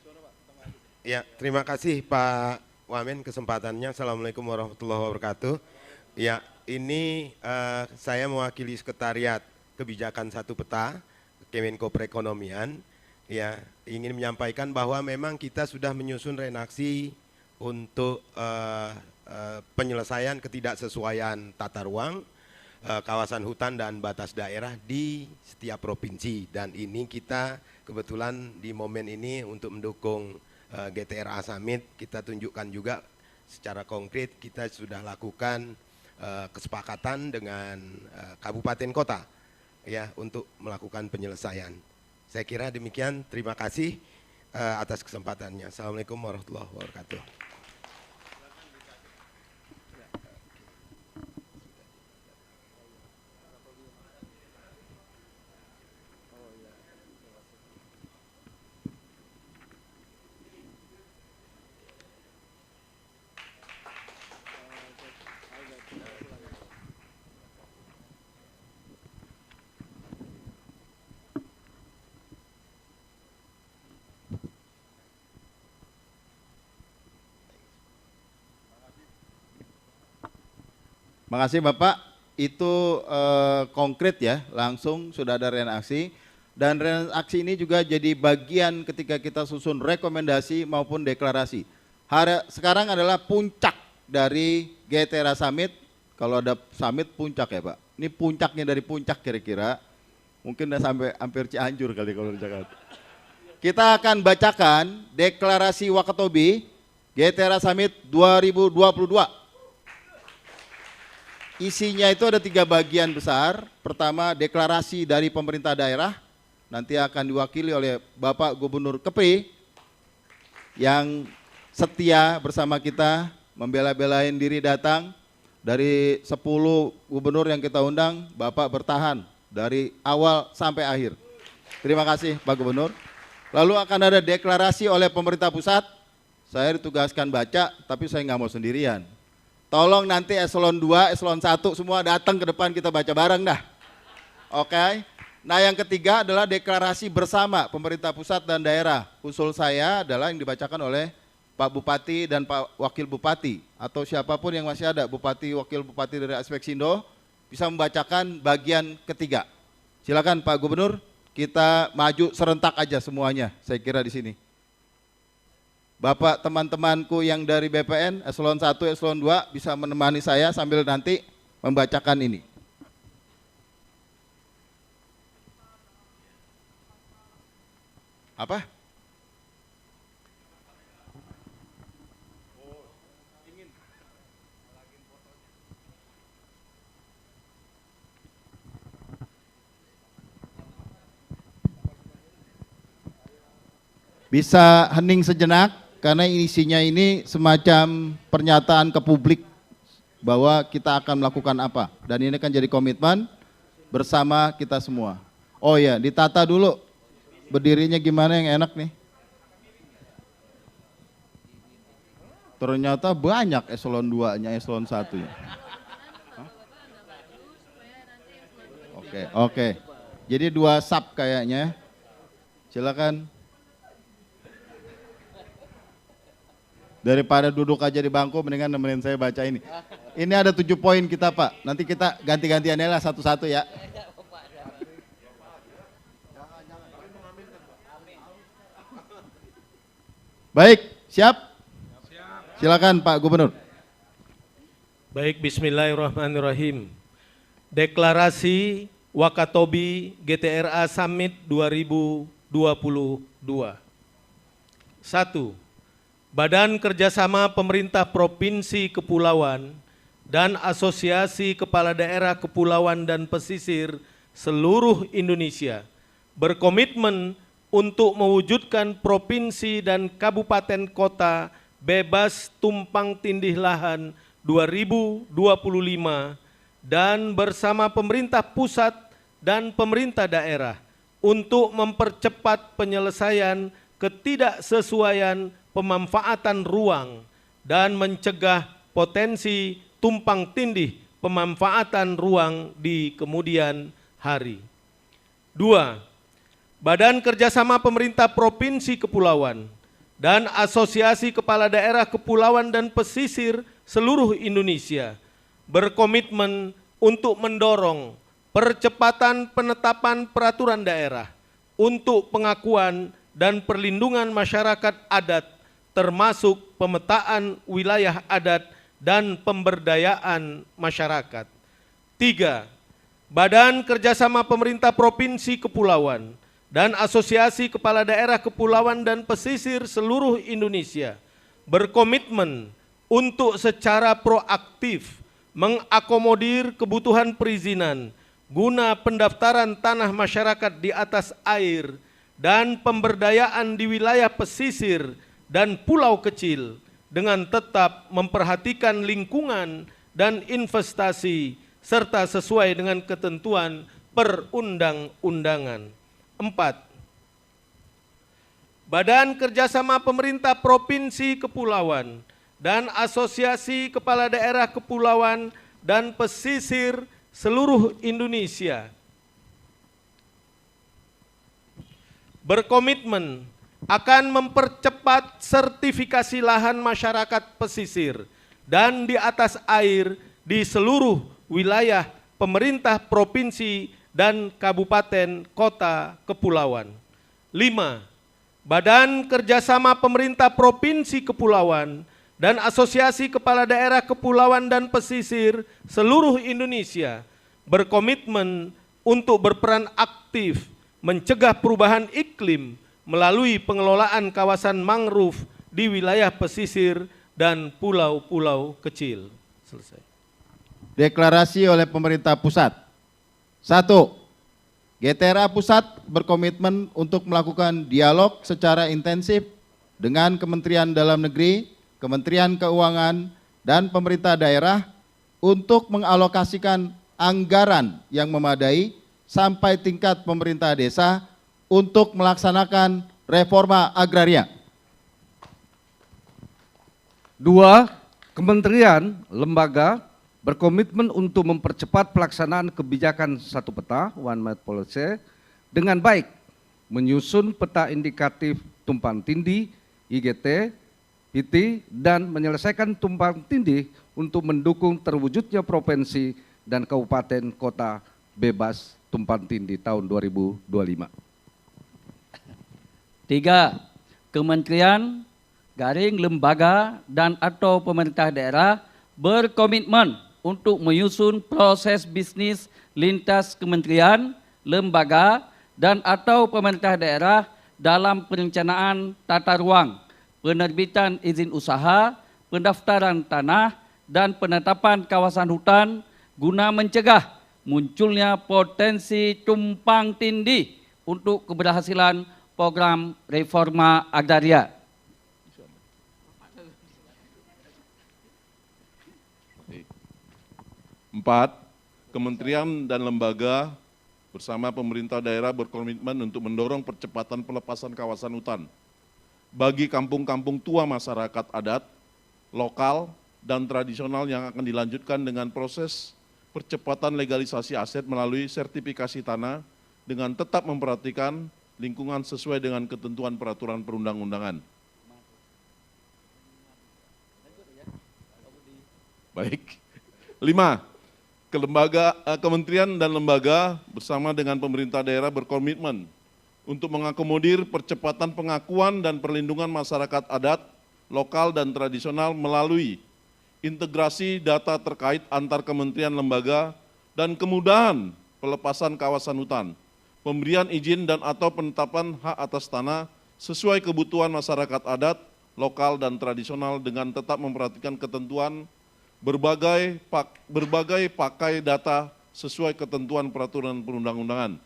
Ya, terima kasih Pak Wamen kesempatannya. Assalamualaikum warahmatullahi wabarakatuh. Ya, ini saya mewakili Sekretariat Kebijakan Satu Peta Kemenko Perekonomian. Ya, ingin menyampaikan bahwa memang kita sudah menyusun renaksi untuk penyelesaian ketidaksesuaian tata ruang, kawasan hutan dan batas daerah di setiap provinsi. Dan ini kita kebetulan di momen ini untuk mendukung GTRA Summit, kita tunjukkan juga secara konkret kita sudah lakukan kesepakatan dengan kabupaten kota ya untuk melakukan penyelesaian. Saya kira demikian, terima kasih atas kesempatannya. Assalamualaikum warahmatullahi wabarakatuh. Makasih Bapak, itu konkret ya, langsung sudah ada reaksi. Dan reaksi ini juga jadi bagian ketika kita susun rekomendasi maupun deklarasi. Sekarang adalah puncak dari GTRA Summit. Kalau ada summit puncak ya Pak. Ini puncaknya dari puncak kira-kira. Mungkin udah sampai hampir Cianjur kali kalau di Jakarta. Kita akan bacakan deklarasi Wakatobi GTRA Summit 2022. Isinya itu ada 3 bagian besar. Pertama, deklarasi dari pemerintah daerah, nanti akan diwakili oleh Bapak Gubernur Kepri yang setia bersama kita, membela-belain diri datang. Dari 10 gubernur yang kita undang, Bapak bertahan dari awal sampai akhir. Terima kasih Pak Gubernur. Lalu akan ada deklarasi oleh pemerintah pusat. Saya ditugaskan baca, tapi saya nggak mau sendirian. Tolong nanti eselon 2, eselon 1 semua datang ke depan, kita baca bareng dah. Oke. Nah yang ketiga adalah deklarasi bersama pemerintah pusat dan daerah. Usul saya adalah yang dibacakan oleh Pak Bupati dan Pak Wakil Bupati. Atau siapapun yang masih ada, Bupati, Wakil Bupati dari Aspeksindo, bisa membacakan bagian ketiga. Silakan Pak Gubernur, kita maju serentak aja semuanya, saya kira di sini. Bapak teman-temanku yang dari BPN, eselon 1, eselon 2 bisa menemani saya sambil nanti membacakan ini. Apa? Bisa hening sejenak karena isinya ini semacam pernyataan ke publik bahwa kita akan melakukan apa, dan ini kan jadi komitmen bersama kita semua. Oh ya, ditata dulu berdirinya gimana yang enak nih. Ternyata banyak eselon 2-nya, eselon 1-nya. Oke. Jadi 2 sub kayaknya. Silakan. Daripada duduk aja di bangku, mendingan nemenin saya baca ini. Ini ada 7 poin kita, Pak. Nanti kita ganti-gantiannya lah satu-satu ya. Baik, siap? Silakan Pak Gubernur. Baik, bismillahirrahmanirrahim. Deklarasi Wakatobi GTRA Summit 2022. 1. Badan Kerjasama Pemerintah Provinsi Kepulauan dan Asosiasi Kepala Daerah Kepulauan dan Pesisir seluruh Indonesia berkomitmen untuk mewujudkan provinsi dan kabupaten kota bebas tumpang tindih lahan 2025 dan bersama pemerintah pusat dan pemerintah daerah untuk mempercepat penyelesaian ketidaksesuaian pemanfaatan ruang dan mencegah potensi tumpang tindih pemanfaatan ruang di kemudian hari. 2. Badan Kerjasama Pemerintah Provinsi Kepulauan dan Asosiasi Kepala Daerah Kepulauan dan Pesisir seluruh Indonesia berkomitmen untuk mendorong percepatan penetapan peraturan daerah untuk pengakuan dan perlindungan masyarakat adat termasuk pemetaan wilayah adat dan pemberdayaan masyarakat. 3. Badan Kerjasama Pemerintah Provinsi Kepulauan dan Asosiasi Kepala Daerah Kepulauan dan Pesisir seluruh Indonesia berkomitmen untuk secara proaktif mengakomodir kebutuhan perizinan guna pendaftaran tanah masyarakat di atas air dan pemberdayaan di wilayah pesisir dan pulau kecil dengan tetap memperhatikan lingkungan dan investasi serta sesuai dengan ketentuan perundang-undangan. 4. Badan Kerjasama Pemerintah Provinsi Kepulauan dan Asosiasi Kepala Daerah Kepulauan dan Pesisir seluruh Indonesia berkomitmen akan mempercepat sertifikasi lahan masyarakat pesisir dan di atas air di seluruh wilayah pemerintah provinsi dan kabupaten kota kepulauan. 5. Badan Kerjasama Pemerintah Provinsi Kepulauan dan Asosiasi Kepala Daerah Kepulauan dan Pesisir seluruh Indonesia berkomitmen untuk berperan aktif mencegah perubahan iklim melalui pengelolaan kawasan mangrove di wilayah pesisir dan pulau-pulau kecil. Selesai. Deklarasi oleh pemerintah pusat. 1. GTRA Pusat berkomitmen untuk melakukan dialog secara intensif dengan Kementerian Dalam Negeri, Kementerian Keuangan, dan pemerintah daerah untuk mengalokasikan anggaran yang memadai sampai tingkat pemerintah desa untuk melaksanakan reforma agraria. 2. Kementerian, lembaga berkomitmen untuk mempercepat pelaksanaan kebijakan satu peta One Map Policy dengan baik, menyusun peta indikatif tumpang tindih IGT, PT, dan menyelesaikan tumpang tindih untuk mendukung terwujudnya provinsi dan kabupaten kota bebas tumpang tindih tahun 2025. 3. Kementerian, garing lembaga dan atau pemerintah daerah berkomitmen untuk menyusun proses bisnis lintas kementerian, lembaga dan atau pemerintah daerah dalam perencanaan tata ruang, penerbitan izin usaha, pendaftaran tanah, dan penetapan kawasan hutan guna mencegah munculnya potensi tumpang tindih untuk keberhasilan program reforma agraria. Empat, kementerian dan lembaga bersama pemerintah daerah berkomitmen untuk mendorong percepatan pelepasan kawasan hutan bagi kampung-kampung tua masyarakat adat, lokal, dan tradisional yang akan dilanjutkan dengan proses percepatan legalisasi aset melalui sertifikasi tanah dengan tetap memperhatikan lingkungan sesuai dengan ketentuan peraturan perundang-undangan. Baik. 5. Kementerian dan lembaga bersama dengan pemerintah daerah berkomitmen untuk mengakomodir percepatan pengakuan dan perlindungan masyarakat adat, lokal, dan tradisional melalui integrasi data terkait antar kementerian lembaga dan kemudahan pelepasan kawasan hutan, pemberian izin dan atau penetapan hak atas tanah sesuai kebutuhan masyarakat adat, lokal, dan tradisional dengan tetap memperhatikan ketentuan berbagai pakai data sesuai ketentuan peraturan perundang-undangan.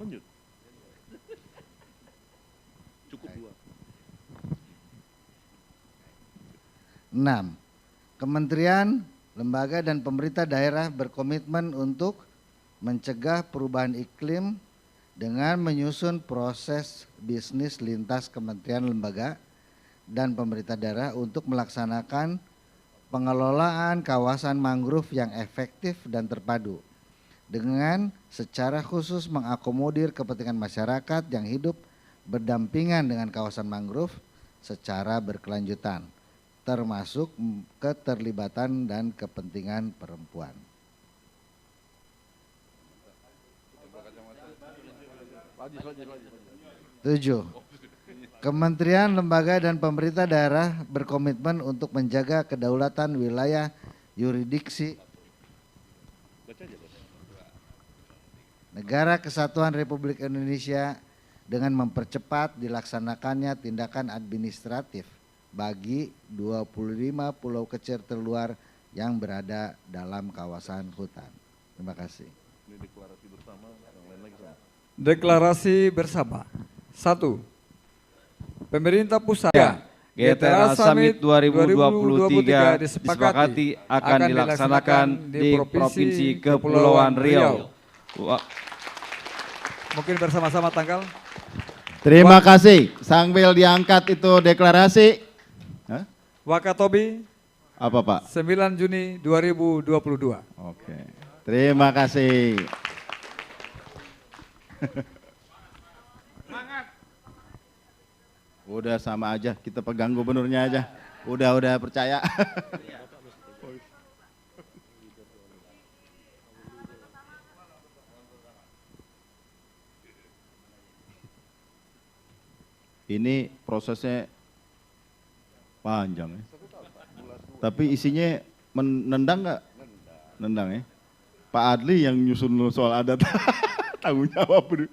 Lanjut. Cukup 2. 6. Kementerian, lembaga, dan pemerintah daerah berkomitmen untuk mencegah perubahan iklim dengan menyusun proses bisnis lintas kementerian, lembaga, dan pemerintah daerah untuk melaksanakan pengelolaan kawasan mangrove yang efektif dan terpadu dengan secara khusus mengakomodir kepentingan masyarakat yang hidup berdampingan dengan kawasan mangrove secara berkelanjutan, termasuk keterlibatan dan kepentingan perempuan. 7. Kementerian, lembaga, dan pemerintah daerah berkomitmen untuk menjaga kedaulatan wilayah yurisdiksi Negara Kesatuan Republik Indonesia dengan mempercepat dilaksanakannya tindakan administratif bagi 25 pulau kecil terluar yang berada dalam kawasan hutan. Terima kasih. Ini deklarasi bersama, yang lain lagi sama. Deklarasi bersama. 1. Pemerintah pusat GTRA Summit 2023 disepakati akan dilaksanakan di Provinsi Kepulauan Riau. Mungkin bersama-sama tanggal. Terima kasih. Sambil diangkat itu deklarasi. Hah? Wakatobi. Apa Pak? 9 Juni 2022. Oke. Terima kasih. Udah sama aja, kita pegang gubernurnya aja. Udah percaya. Ini prosesnya panjang ya. Tapi isinya nendang nggak? Nendang ya. Pak Adli yang nyusun soal adat. Tanggung jawab.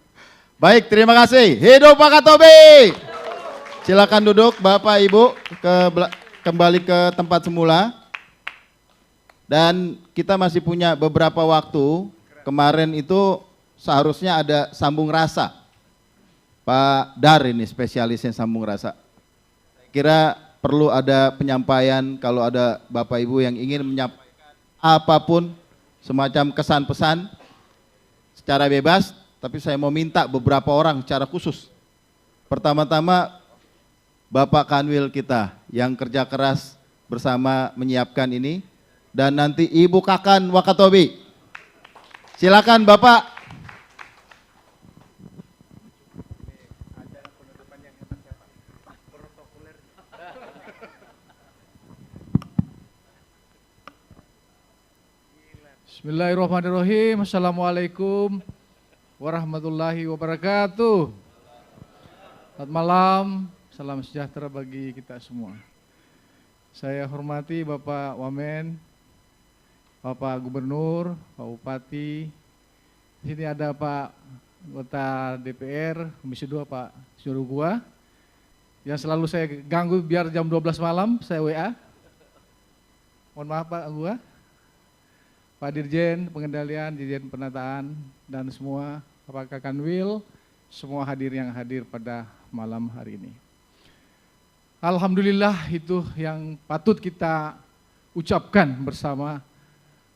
Baik, terima kasih. Hidup Wakatobi. Silakan duduk Bapak Ibu, kembali ke tempat semula. Dan kita masih punya beberapa waktu. Kemarin itu seharusnya ada sambung rasa. Pak Dar ini spesialisnya sambung rasa. Kira perlu ada penyampaian kalau ada Bapak Ibu yang ingin menyampaikan apapun semacam kesan pesan secara bebas, tapi saya mau minta beberapa orang secara khusus. Pertama-tama Bapak Kanwil kita yang kerja keras bersama menyiapkan ini, dan nanti Ibu Kakan Wakatobi. Silakan Bapak. Bismillahirrahmanirrahim. Assalamualaikum warahmatullahi wabarakatuh. Selamat malam, salam sejahtera bagi kita semua. Saya hormati Bapak Wamen, Bapak Gubernur, Pak Bupati. Di sini ada Pak anggota DPR, Komisi 2 Pak Surugua, yang selalu saya ganggu biar jam 12 malam saya WA. Mohon maaf Pak Gua, Pak Dirjen Pengendalian, Dirjen Penataan, dan semua, Pak Kakanwil, semua yang hadir pada malam hari ini. Alhamdulillah itu yang patut kita ucapkan bersama.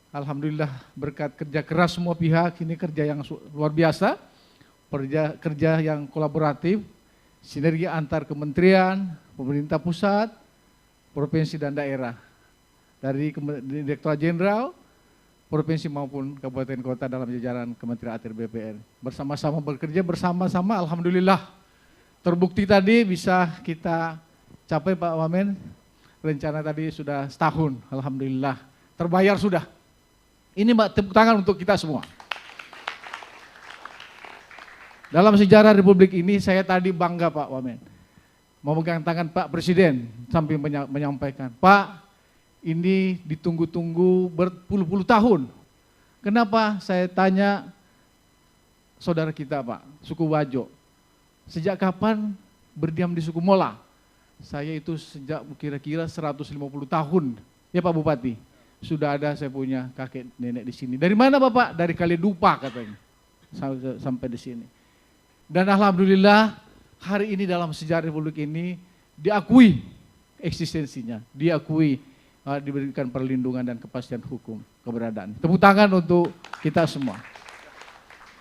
Alhamdulillah berkat kerja keras semua pihak, ini kerja yang luar biasa, kerja yang kolaboratif, sinergi antar kementerian, pemerintah pusat, provinsi dan daerah. Dari Direktorat Jenderal, provinsi maupun kabupaten kota dalam jajaran Kementerian ATR BPN. Bersama-sama bekerja, bersama-sama alhamdulillah. Terbukti tadi bisa kita capai Pak Wamen, rencana tadi sudah setahun, alhamdulillah. Terbayar sudah. Ini Mbak tepuk tangan untuk kita semua. Dalam sejarah Republik ini saya tadi bangga Pak Wamen. Memegang tangan Pak Presiden sambil menyampaikan, Pak, ini ditunggu-tunggu berpuluh-puluh tahun. Kenapa? Saya tanya saudara kita Pak, suku Wajo. Sejak kapan berdiam di suku Mola? Saya itu sejak kira-kira 150 tahun. Ya Pak Bupati, sudah ada saya punya kakek nenek di sini. Dari mana Bapak? Dari Kaledupa katanya. Sampai di sini. Dan alhamdulillah hari ini dalam sejarah Republik ini diakui eksistensinya, diakui diberikan perlindungan dan kepastian hukum keberadaan. Tepuk tangan untuk kita semua.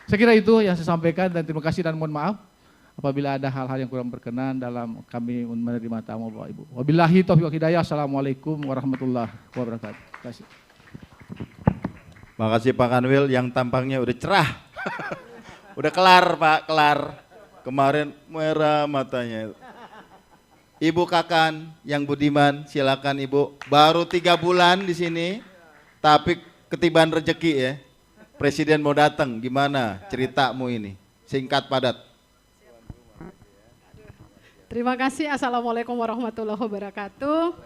Saya kira itu yang saya sampaikan dan terima kasih dan mohon maaf apabila ada hal-hal yang kurang berkenan dalam kami menerima tamu Bapak Ibu. Wabillahi taufiq wal hidayah. Assalamualaikum warahmatullahi wabarakatuh. Terima kasih. Makasih Pak Kanwil yang tampangnya udah cerah. Udah kelar Pak, kelar. Kemarin merah matanya. Ibu Kakan yang budiman, silakan Ibu. Baru 3 bulan di sini, tapi ketiban rezeki ya. Presiden mau datang, gimana ceritamu ini? Singkat padat. Terima kasih. Assalamualaikum warahmatullahi wabarakatuh.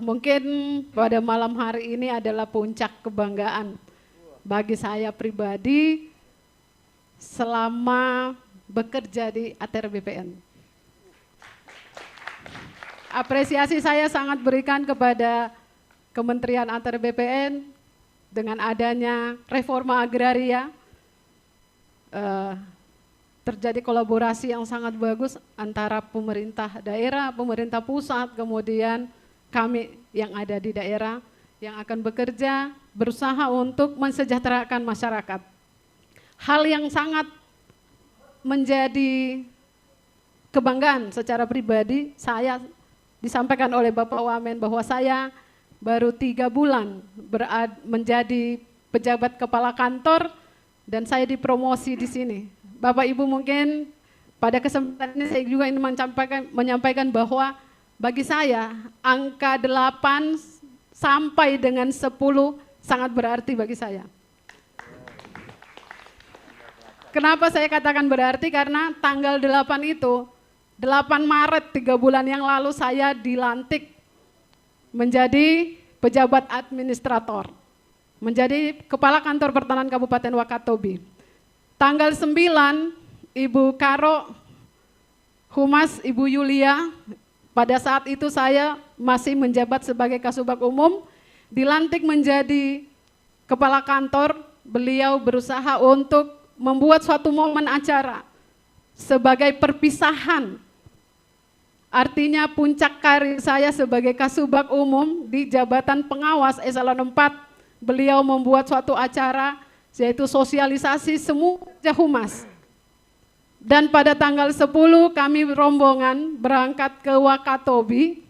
Mungkin pada malam hari ini adalah puncak kebanggaan bagi saya pribadi selama bekerja di ATR BPN. Apresiasi saya sangat berikan kepada Kementerian ATR BPN dengan adanya reforma agraria. Terjadi kolaborasi yang sangat bagus antara pemerintah daerah, pemerintah pusat, kemudian kami yang ada di daerah yang akan bekerja berusaha untuk mensejahterakan masyarakat. Hal yang sangat menjadi kebanggaan secara pribadi saya disampaikan oleh Bapak Wamen bahwa saya baru 3 bulan menjadi pejabat kepala kantor dan saya dipromosi di sini. Bapak Ibu mungkin pada kesempatan ini saya juga ingin menyampaikan bahwa bagi saya angka 8 sampai dengan 10 sangat berarti bagi saya. Kenapa saya katakan berarti? Karena tanggal 8 itu, 8 Maret 3 bulan yang lalu saya dilantik menjadi pejabat administrator. Menjadi Kepala Kantor Pertanahan Kabupaten Wakatobi. Tanggal 9, Ibu Karo, Humas Ibu Yulia, pada saat itu saya masih menjabat sebagai Kasubag Umum, dilantik menjadi Kepala Kantor, beliau berusaha untuk membuat suatu momen acara sebagai perpisahan. Artinya puncak karir saya sebagai Kasubag Umum di jabatan pengawas eselon 4, beliau membuat suatu acara yaitu sosialisasi semua humas. Dan pada tanggal 10 kami rombongan berangkat ke Wakatobi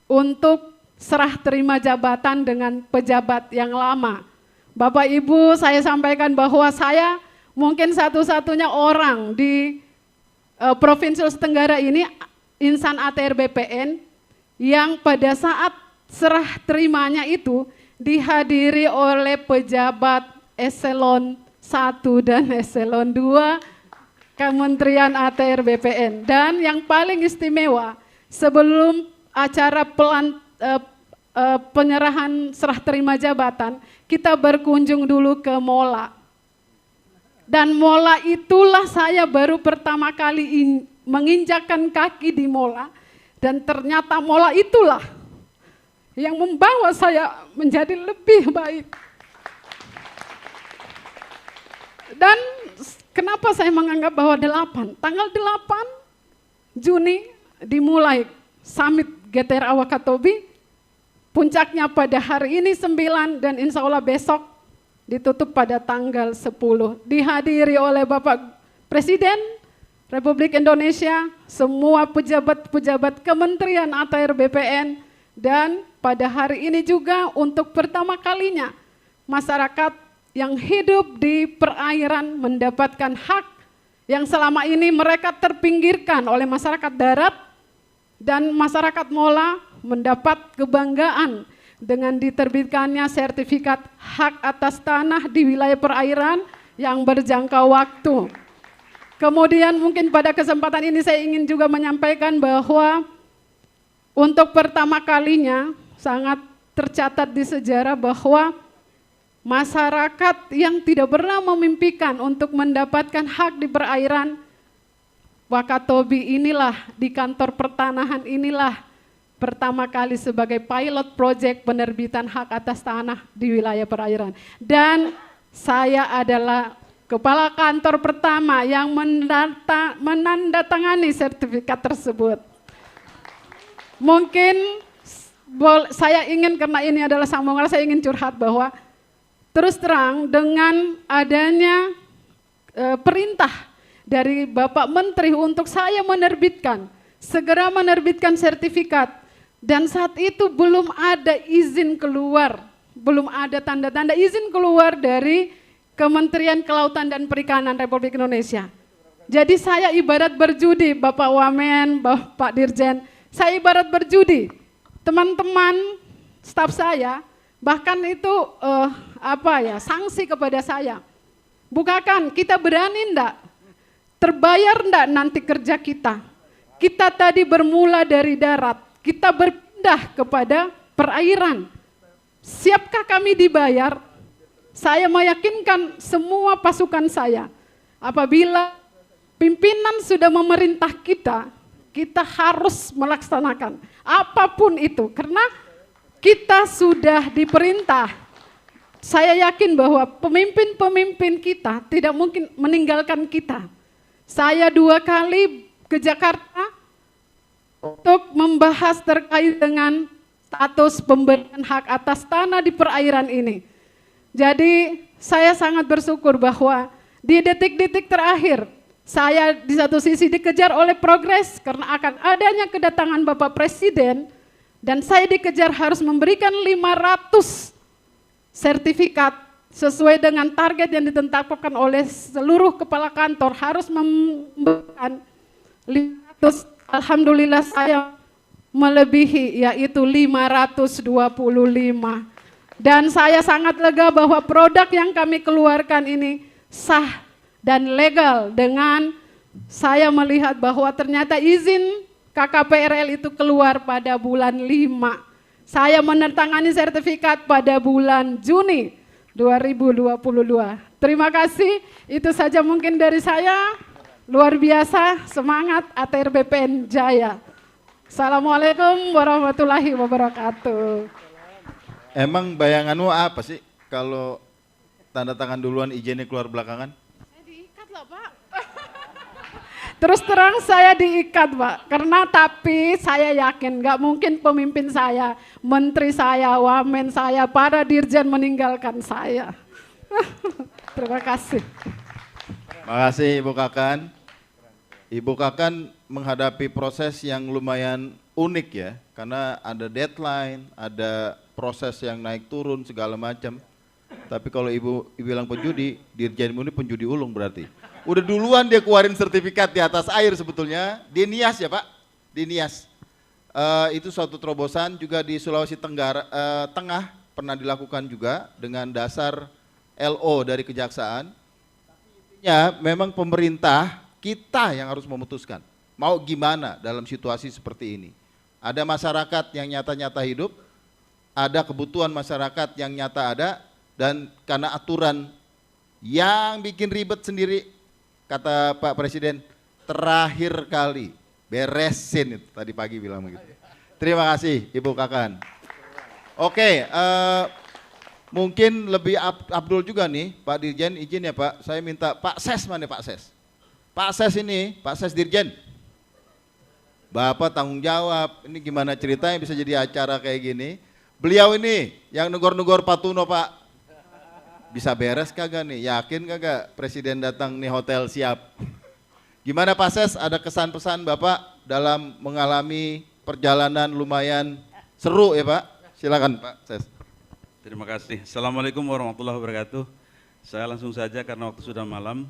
untuk serah terima jabatan dengan pejabat yang lama. Bapak Ibu, saya sampaikan bahwa saya mungkin satu-satunya orang di Provinsi Sulawesi Tenggara ini, insan ATR BPN, yang pada saat serah terimanya itu dihadiri oleh pejabat eselon 1 dan eselon 2 Kementerian ATR BPN. Dan yang paling istimewa, sebelum acara penyerahan serah terima jabatan, kita berkunjung dulu ke Mola. Dan Mola itulah saya baru pertama kali menginjakkan kaki di Mola. Dan ternyata Mola itulah yang membawa saya menjadi lebih baik. Dan kenapa saya menganggap bahwa 8? Tanggal 8 Juni dimulai Summit GTRA Wakatobi. Puncaknya pada hari ini 9 dan insya Allah besok ditutup pada tanggal 10. Dihadiri oleh Bapak Presiden Republik Indonesia, semua pejabat-pejabat kementerian ATR BPN, dan pada hari ini juga untuk pertama kalinya masyarakat yang hidup di perairan mendapatkan hak yang selama ini mereka terpinggirkan oleh masyarakat darat, dan masyarakat Mola mendapat kebanggaan dengan diterbitkannya sertifikat hak atas tanah di wilayah perairan yang berjangka waktu. Kemudian mungkin pada kesempatan ini saya ingin juga menyampaikan bahwa untuk pertama kalinya sangat tercatat di sejarah bahwa masyarakat yang tidak pernah memimpikan untuk mendapatkan hak di perairan Wakatobi inilah, di kantor pertanahan inilah pertama kali sebagai pilot project penerbitan hak atas tanah di wilayah perairan. Dan saya adalah kepala kantor pertama yang menandatangani sertifikat tersebut. Mungkin saya ingin, karena ini adalah sambungan, saya ingin curhat bahwa terus terang dengan adanya perintah dari Bapak Menteri untuk saya segera menerbitkan sertifikat, dan saat itu belum ada izin keluar, belum ada tanda-tanda izin keluar dari Kementerian Kelautan dan Perikanan Republik Indonesia. Jadi saya ibarat berjudi, Bapak Wamen, Bapak Dirjen, saya ibarat berjudi. Teman-teman staf saya bahkan itu sanksi kepada saya. Bukakan, kita berani enggak? Terbayar enggak nanti kerja kita? Kita tadi bermula dari darat, kita berpindah kepada perairan. Siapkah kami dibayar? Saya meyakinkan semua pasukan saya, apabila pimpinan sudah memerintah kita, kita harus melaksanakan apapun itu, karena kita sudah diperintah. Saya yakin bahwa pemimpin-pemimpin kita tidak mungkin meninggalkan kita. Saya 2 kali ke Jakarta untuk membahas terkait dengan status pemberian hak atas tanah di perairan ini. Jadi saya sangat bersyukur bahwa di detik-detik terakhir saya di satu sisi dikejar oleh progres karena akan adanya kedatangan Bapak Presiden, dan saya dikejar harus memberikan 500 sertifikat sesuai dengan target yang ditetapkan oleh seluruh kepala kantor, harus memberikan 500. Alhamdulillah saya melebihi, yaitu 525. Dan saya sangat lega bahwa produk yang kami keluarkan ini sah dan legal, dengan saya melihat bahwa ternyata izin KKPRL itu keluar pada bulan 5. Saya menandatangani sertifikat pada bulan Juni 2022. Terima kasih, itu saja mungkin dari saya. Luar biasa, semangat ATR BPN Jaya. Assalamualaikum warahmatullahi wabarakatuh. Emang bayanganmu apa sih kalau tanda tangan duluan, izinnya keluar belakangan? Saya diikat loh Pak. Terus terang saya diikat Pak, karena tapi saya yakin gak mungkin pemimpin saya, menteri saya, wamen saya, para dirjen meninggalkan saya. Terima kasih. Makasih Ibu Kakan. Ibu Kakan menghadapi proses yang lumayan unik ya, karena ada deadline, ada proses yang naik turun segala macam. Tapi kalau Ibu bilang penjudi, dirjenmu ini penjudi ulung berarti. Udah duluan dia keluarin sertifikat di atas air sebetulnya, di Nias ya Pak, di Nias. Itu suatu terobosan juga di Sulawesi Tengah pernah dilakukan juga dengan dasar LO dari kejaksaan. Intinya memang pemerintah kita yang harus memutuskan mau gimana dalam situasi seperti ini. Ada masyarakat yang nyata-nyata hidup, ada kebutuhan masyarakat yang nyata ada, dan karena aturan yang bikin ribet sendiri, kata Pak Presiden, terakhir kali beresin itu tadi pagi bilang begitu. Terima kasih Ibu Kakan. Oke, mungkin lebih Abdul juga nih, Pak Dirjen, izin ya Pak, saya minta Pak Ses, mana Pak Ses? Pak Ses ini, Pak Ses Dirjen. Bapak tanggung jawab, ini gimana ceritanya bisa jadi acara kayak gini. Beliau ini yang negor-negor Patuno Pak, bisa beres kagak nih, yakin kagak Presiden datang nih hotel siap. Gimana Pak Ses, ada kesan-pesan Bapak dalam mengalami perjalanan lumayan seru ya Pak? Silakan Pak Ses. Terima kasih. Assalamualaikum warahmatullahi wabarakatuh. Saya langsung saja karena waktu sudah malam.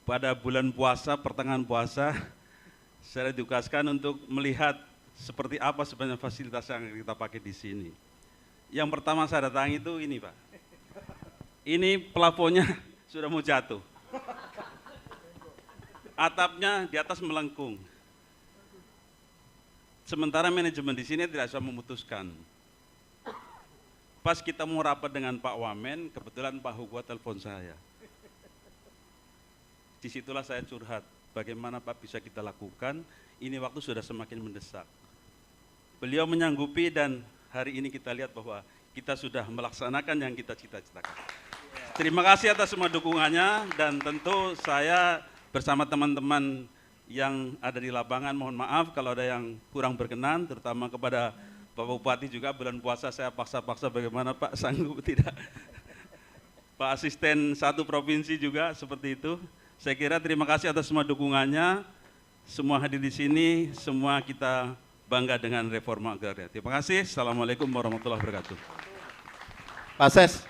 Pada bulan puasa, pertengahan puasa, saya ditugaskan untuk melihat seperti apa sebenarnya fasilitas yang kita pakai di sini. Yang pertama saya datangi itu ini Pak. Ini plafonnya sudah mau jatuh. Atapnya di atas melengkung. Sementara manajemen di sini tidak bisa memutuskan. Pas kita mau rapat dengan Pak Wamen, kebetulan Pak Hugua telepon saya. Disitulah saya curhat, bagaimana Pak bisa kita lakukan, ini waktu sudah semakin mendesak. Beliau menyanggupi dan hari ini kita lihat bahwa kita sudah melaksanakan yang kita cita-citakan. Terima kasih atas semua dukungannya, dan tentu saya bersama teman-teman yang ada di lapangan, mohon maaf kalau ada yang kurang berkenan, terutama kepada Bapak Bupati juga. Bulan puasa saya paksa-paksa bagaimana Pak sanggup tidak. Pak Asisten 1 Provinsi juga seperti itu. Saya kira terima kasih atas semua dukungannya, semua hadir di sini, semua kita bangga dengan reforma agraria. Terima kasih, Assalamualaikum warahmatullahi wabarakatuh. Pak Ses,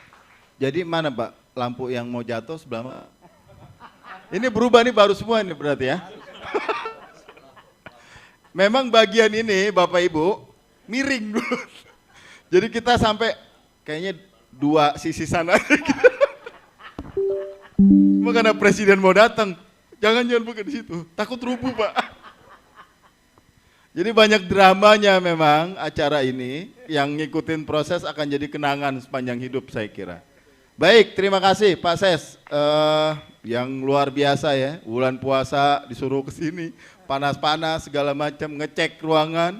jadi mana Pak lampu yang mau jatuh sebelah mana? Ini berubah nih baru semua ini berarti ya. Memang bagian ini Bapak Ibu miring dulu. Jadi kita sampai kayaknya 2 sisi sana. Makanya Presiden mau datang, jangan buka di situ, takut rubuh Pak. Jadi banyak dramanya memang acara ini, yang ngikutin proses akan jadi kenangan sepanjang hidup saya kira. Baik, terima kasih Pak Ses, yang luar biasa ya, bulan puasa disuruh ke sini, panas-panas segala macam, ngecek ruangan.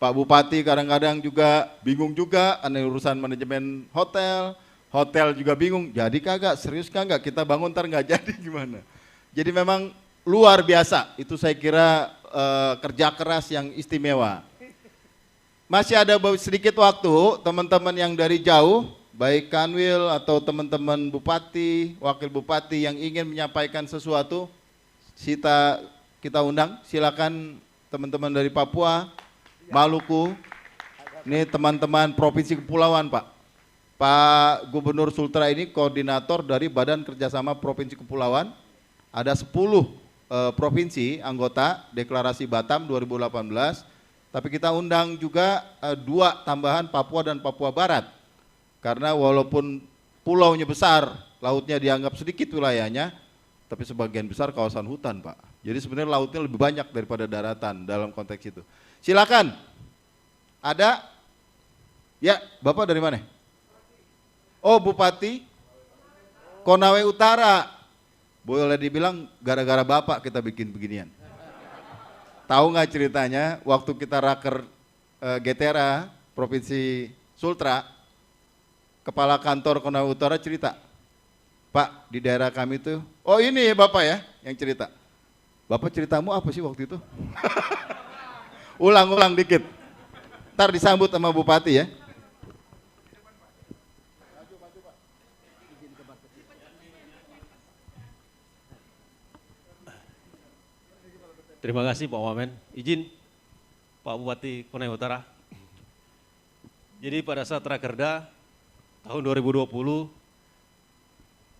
Pak Bupati kadang-kadang juga bingung juga, ada urusan manajemen hotel. Hotel juga bingung, jadi kagak, serius kagak, kita bangun ntar nggak jadi gimana. Jadi memang luar biasa, itu saya kira kerja keras yang istimewa. Masih ada sedikit waktu, teman-teman yang dari jauh, baik Kanwil atau teman-teman Bupati, Wakil Bupati yang ingin menyampaikan sesuatu, kita undang, silakan teman-teman dari Papua, Maluku, ini teman-teman Provinsi Kepulauan Pak. Pak Gubernur Sultra ini koordinator dari Badan Kerjasama Provinsi Kepulauan. Ada 10 provinsi anggota Deklarasi Batam 2018. Tapi kita undang juga 2 tambahan Papua dan Papua Barat. Karena walaupun pulaunya besar, lautnya dianggap sedikit wilayahnya, tapi sebagian besar kawasan hutan Pak. Jadi sebenarnya lautnya lebih banyak daripada daratan dalam konteks itu. Silakan. Ada? Ya, Bapak dari mana? Oh, Bupati Konawe Utara. Boleh dibilang gara-gara Bapak kita bikin beginian. Tahu nggak ceritanya waktu kita raker Getera Provinsi Sultra, Kepala Kantor Konawe Utara cerita, Pak di daerah kami tuh, oh ini ya Bapak ya yang cerita. Bapak ceritamu apa sih waktu itu? Ulang-ulang dikit. Ntar disambut sama Bupati ya. Terima kasih Pak Wamen. Izin Pak Bupati Konawe Utara. Jadi pada saat Rakerda tahun 2020,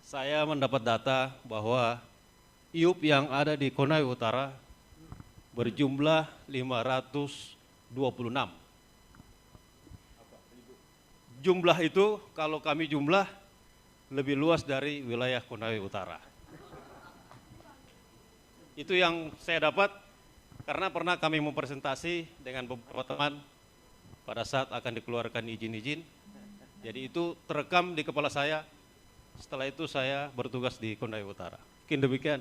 saya mendapat data bahwa IUP yang ada di Konawe Utara berjumlah 526. Jumlah itu kalau kami jumlah lebih luas dari wilayah Konawe Utara. Itu yang saya dapat karena pernah kami mempresentasi dengan beberapa teman pada saat akan dikeluarkan izin-izin. Jadi itu terekam di kepala saya. Setelah itu saya bertugas di Kondai Utara. Mungkin demikian.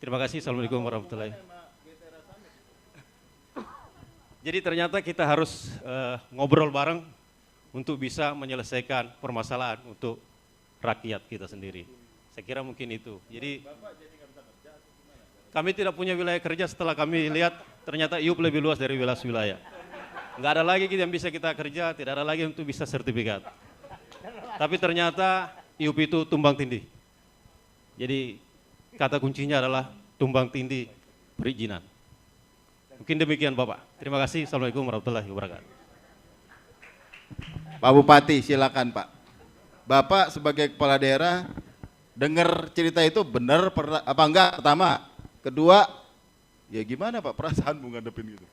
Terima kasih. Assalamualaikum warahmatullahi wabarakatuh. Jadi ternyata kita harus ngobrol bareng untuk bisa menyelesaikan permasalahan untuk rakyat kita sendiri. Saya kira mungkin itu. Jadi kami tidak punya wilayah kerja setelah kami lihat ternyata IUP lebih luas dari wilayah. Nggak ada lagi yang bisa kita kerja, tidak ada lagi untuk bisa sertifikat. Tapi ternyata IUP itu tumbang tindih. Jadi kata kuncinya adalah tumbang tindih perizinan. Mungkin demikian Bapak. Terima kasih. Assalamualaikum warahmatullahi wabarakatuh. Pak Bupati silakan Pak. Bapak sebagai kepala daerah dengar cerita itu benar apa enggak pertama? Kedua, ya gimana Pak perasaan ngadepin gitu?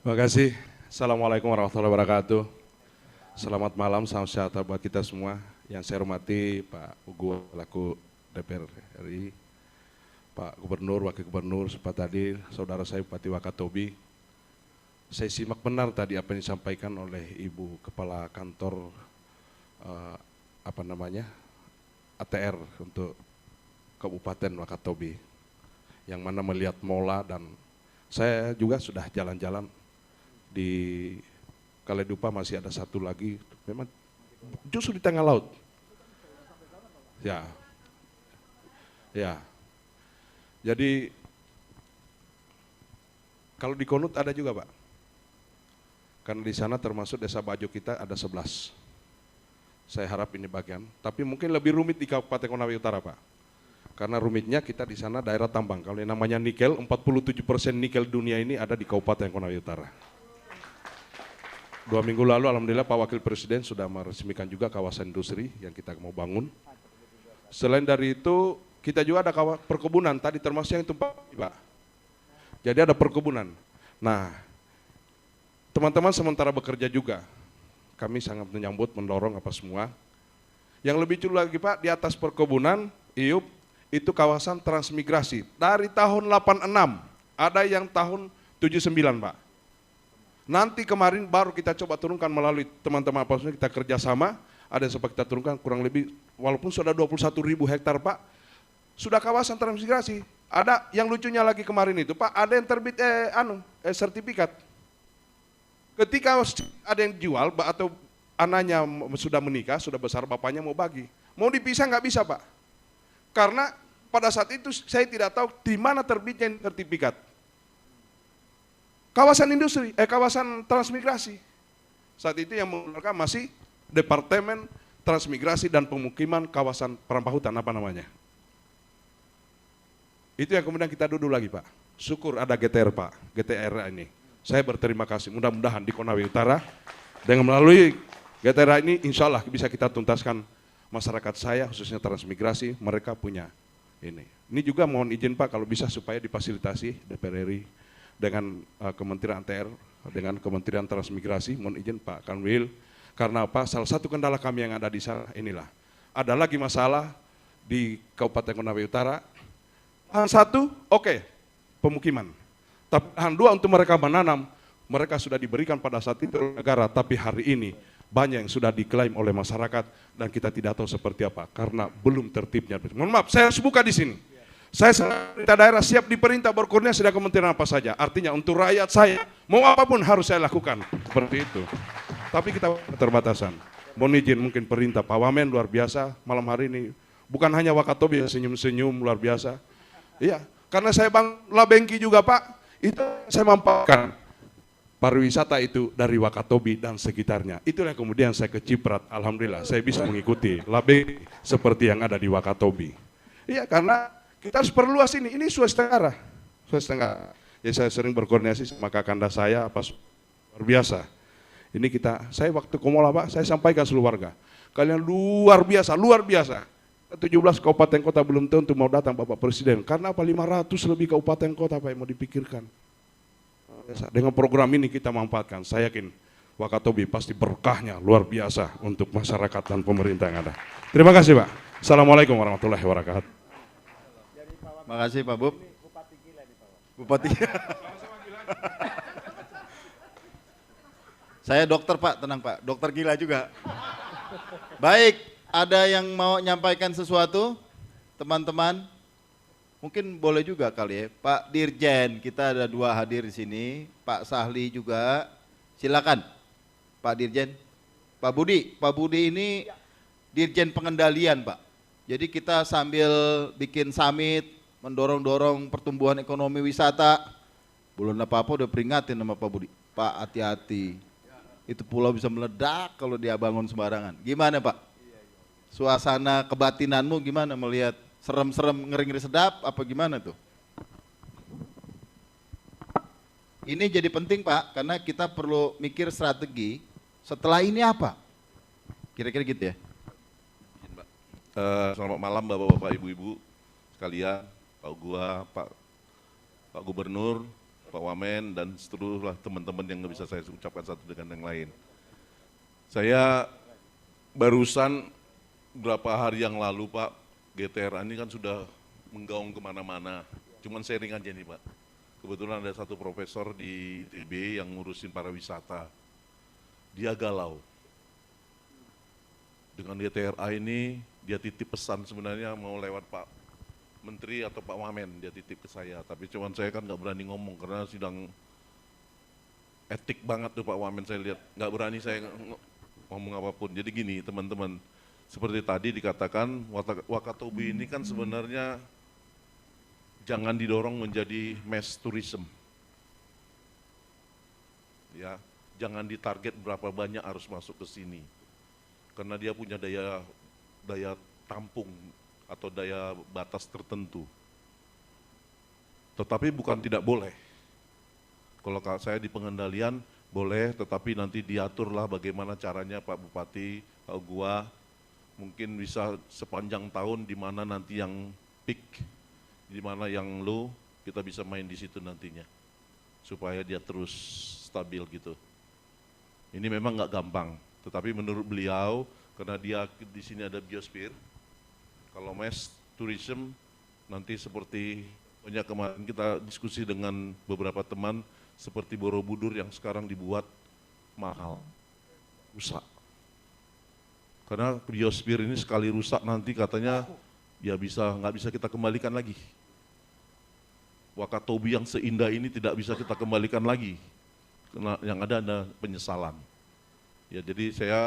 Terima kasih. Assalamualaikum warahmatullahi wabarakatuh. Selamat malam, salam sejahtera buat kita semua. Yang saya hormati Pak Ugu selaku DPR RI, Pak Gubernur, Wakil Gubernur, sempat hadir, saudara saya Bupati Wakatobi. Saya simak benar tadi apa yang disampaikan oleh Ibu Kepala Kantor ATR untuk Kabupaten Wakatobi, yang mana melihat mola, dan saya juga sudah jalan-jalan di Kaledupa, masih ada satu lagi, memang justru di tengah laut. Ya. Jadi kalau di Konut ada juga Pak, karena di sana termasuk desa Bajo kita ada 11. Saya harap ini bagian, tapi mungkin lebih rumit di Kabupaten Konawe Utara Pak. Karena rumitnya kita di sana daerah tambang, kalau yang namanya nikel, 47% nikel dunia ini ada di Kabupaten Konawe Utara. 2 minggu lalu alhamdulillah Pak Wakil Presiden sudah meresmikan juga kawasan industri yang kita mau bangun. Selain dari itu, kita juga ada perkebunan, tadi termasuk yang tempat Pak. Jadi ada perkebunan. Nah, teman-teman sementara bekerja juga, kami sangat menyambut, mendorong apa semua. Yang lebih lucu lagi Pak, di atas perkebunan, IUP, itu kawasan transmigrasi. Dari tahun 86, ada yang tahun 79 Pak. Nanti kemarin baru kita coba turunkan melalui teman-teman apa semua, kita kerjasama, ada yang sempat kita turunkan kurang lebih, walaupun sudah 21.000 hektar Pak, sudah kawasan transmigrasi. Ada yang lucunya lagi kemarin itu Pak, ada yang terbit sertifikat. Ketika ada yang jual atau anaknya sudah menikah, sudah besar, bapaknya mau bagi, mau dipisah nggak bisa Pak. Karena pada saat itu saya tidak tahu di mana terbitnya sertifikat. Kawasan industri, kawasan transmigrasi. Saat itu yang mengeluarkan masih Departemen Transmigrasi dan Pemukiman Kawasan Perampah Hutan, apa namanya? Itu yang kemudian kita duduk lagi Pak. Syukur ada GTR Pak, GTR ini. Saya berterima kasih, mudah-mudahan di Konawe Utara, dengan melalui GTR ini insya Allah bisa kita tuntaskan masyarakat saya, khususnya transmigrasi, mereka punya ini. Ini juga mohon izin Pak, kalau bisa supaya difasilitasi DPR RI dengan Kementerian ATR, dengan Kementerian Transmigrasi, mohon izin Pak Kanwil, karena apa? Salah satu kendala kami yang ada di sana inilah. Ada lagi masalah di Kabupaten Konawe Utara, lahan 1, oke, pemukiman. Tapi lahan 2 untuk mereka menanam, mereka sudah diberikan pada saat itu negara, tapi hari ini banyak yang sudah diklaim oleh masyarakat dan kita tidak tahu seperti apa karena belum tertibnya. Mohon maaf, saya harus buka di sini. Saya pemerintah daerah siap diperintah berkoordinasi dengan kementerian apa saja. Artinya untuk rakyat saya, mau apapun harus saya lakukan. Seperti itu. Tapi kita keterbatasan. Mohon izin mungkin perintah Pak Wamen luar biasa malam hari ini. Bukan hanya Wakatobi yang senyum-senyum luar biasa. Iya, karena saya Bang Labengki juga Pak, itu saya manfaatkan pariwisata itu dari Wakatobi dan sekitarnya. Itulah yang kemudian saya keciprat, alhamdulillah saya bisa mengikuti Labengki seperti yang ada di Wakatobi. Iya, karena kita harus perluas ini Sulawesi Tenggara. Jadi saya sering berkoordinasi sama kakanda saya, apa luar biasa. Ini saya waktu Komola Pak, saya sampaikan seluruh warga. Kalian luar biasa. 17 kabupaten kota belum tentu mau datang Bapak Presiden. Karena apa? 500 lebih kabupaten kota Pak yang mau dipikirkan. Dengan program ini kita manfaatkan. Saya yakin Wakatobi pasti berkahnya luar biasa untuk masyarakat dan pemerintah yang ada. Terima kasih Pak. Assalamualaikum warahmatullahi wabarakatuh. Terima kasih Pak Bub. Bupati. Saya dokter Pak, tenang Pak, dokter gila juga. Baik, ada yang mau nyampaikan sesuatu? Teman-teman? Mungkin boleh juga kali ya, Pak Dirjen, kita ada 2 hadir di sini, Pak Sahli juga, silakan Pak Dirjen. Pak Budi ini Dirjen Pengendalian Pak, jadi kita sambil bikin summit, mendorong-dorong pertumbuhan ekonomi wisata, belum apa-apa udah peringatin sama Pak Budi, Pak hati-hati, itu pulau bisa meledak kalau dia bangun sembarangan, gimana Pak? Suasana kebatinanmu gimana melihat? Serem-serem, ngeri-ngeri sedap, apa gimana tuh? Ini jadi penting Pak, karena kita perlu mikir strategi, setelah ini apa? Kira-kira gitu ya? Selamat malam Bapak-Bapak, Ibu-Ibu sekalian, Pak Gua, Pak Gubernur, Pak Wamen, dan seluruh teman-teman yang nggak bisa saya ucapkan satu dengan yang lain. Saya barusan berapa hari yang lalu Pak, GTRA ini kan sudah menggaung kemana-mana, cuman sharing aja nih Pak. Kebetulan ada satu profesor di ITB yang ngurusin pariwisata, dia galau. Dengan GTRA ini, dia titip pesan sebenarnya mau lewat Pak Menteri atau Pak Wamen, dia titip ke saya, tapi cuman saya kan nggak berani ngomong karena sidang etik banget tuh Pak Wamen, saya lihat nggak berani saya ngomong apapun. Jadi gini teman-teman, seperti tadi dikatakan, Wakatobi ini kan sebenarnya jangan didorong menjadi mass tourism. Ya, jangan ditarget berapa banyak harus masuk ke sini. Karena dia punya daya tampung atau daya batas tertentu. Tetapi bukan tidak boleh. Kalau saya di pengendalian boleh, tetapi nanti diaturlah bagaimana caranya Pak Bupati, Pak Gua, mungkin bisa sepanjang tahun di mana nanti yang peak, di mana yang low, kita bisa main di situ nantinya, supaya dia terus stabil gitu. Ini memang nggak gampang, tetapi menurut beliau, karena dia di sini ada biosphere, kalau mass tourism nanti seperti banyak kemarin kita diskusi dengan beberapa teman, seperti Borobudur yang sekarang dibuat mahal, rusak. Karena biosphere ini sekali rusak nanti katanya ya nggak bisa kita kembalikan lagi. Wakatobi yang seindah ini tidak bisa kita kembalikan lagi. Karena yang ada penyesalan. Ya jadi saya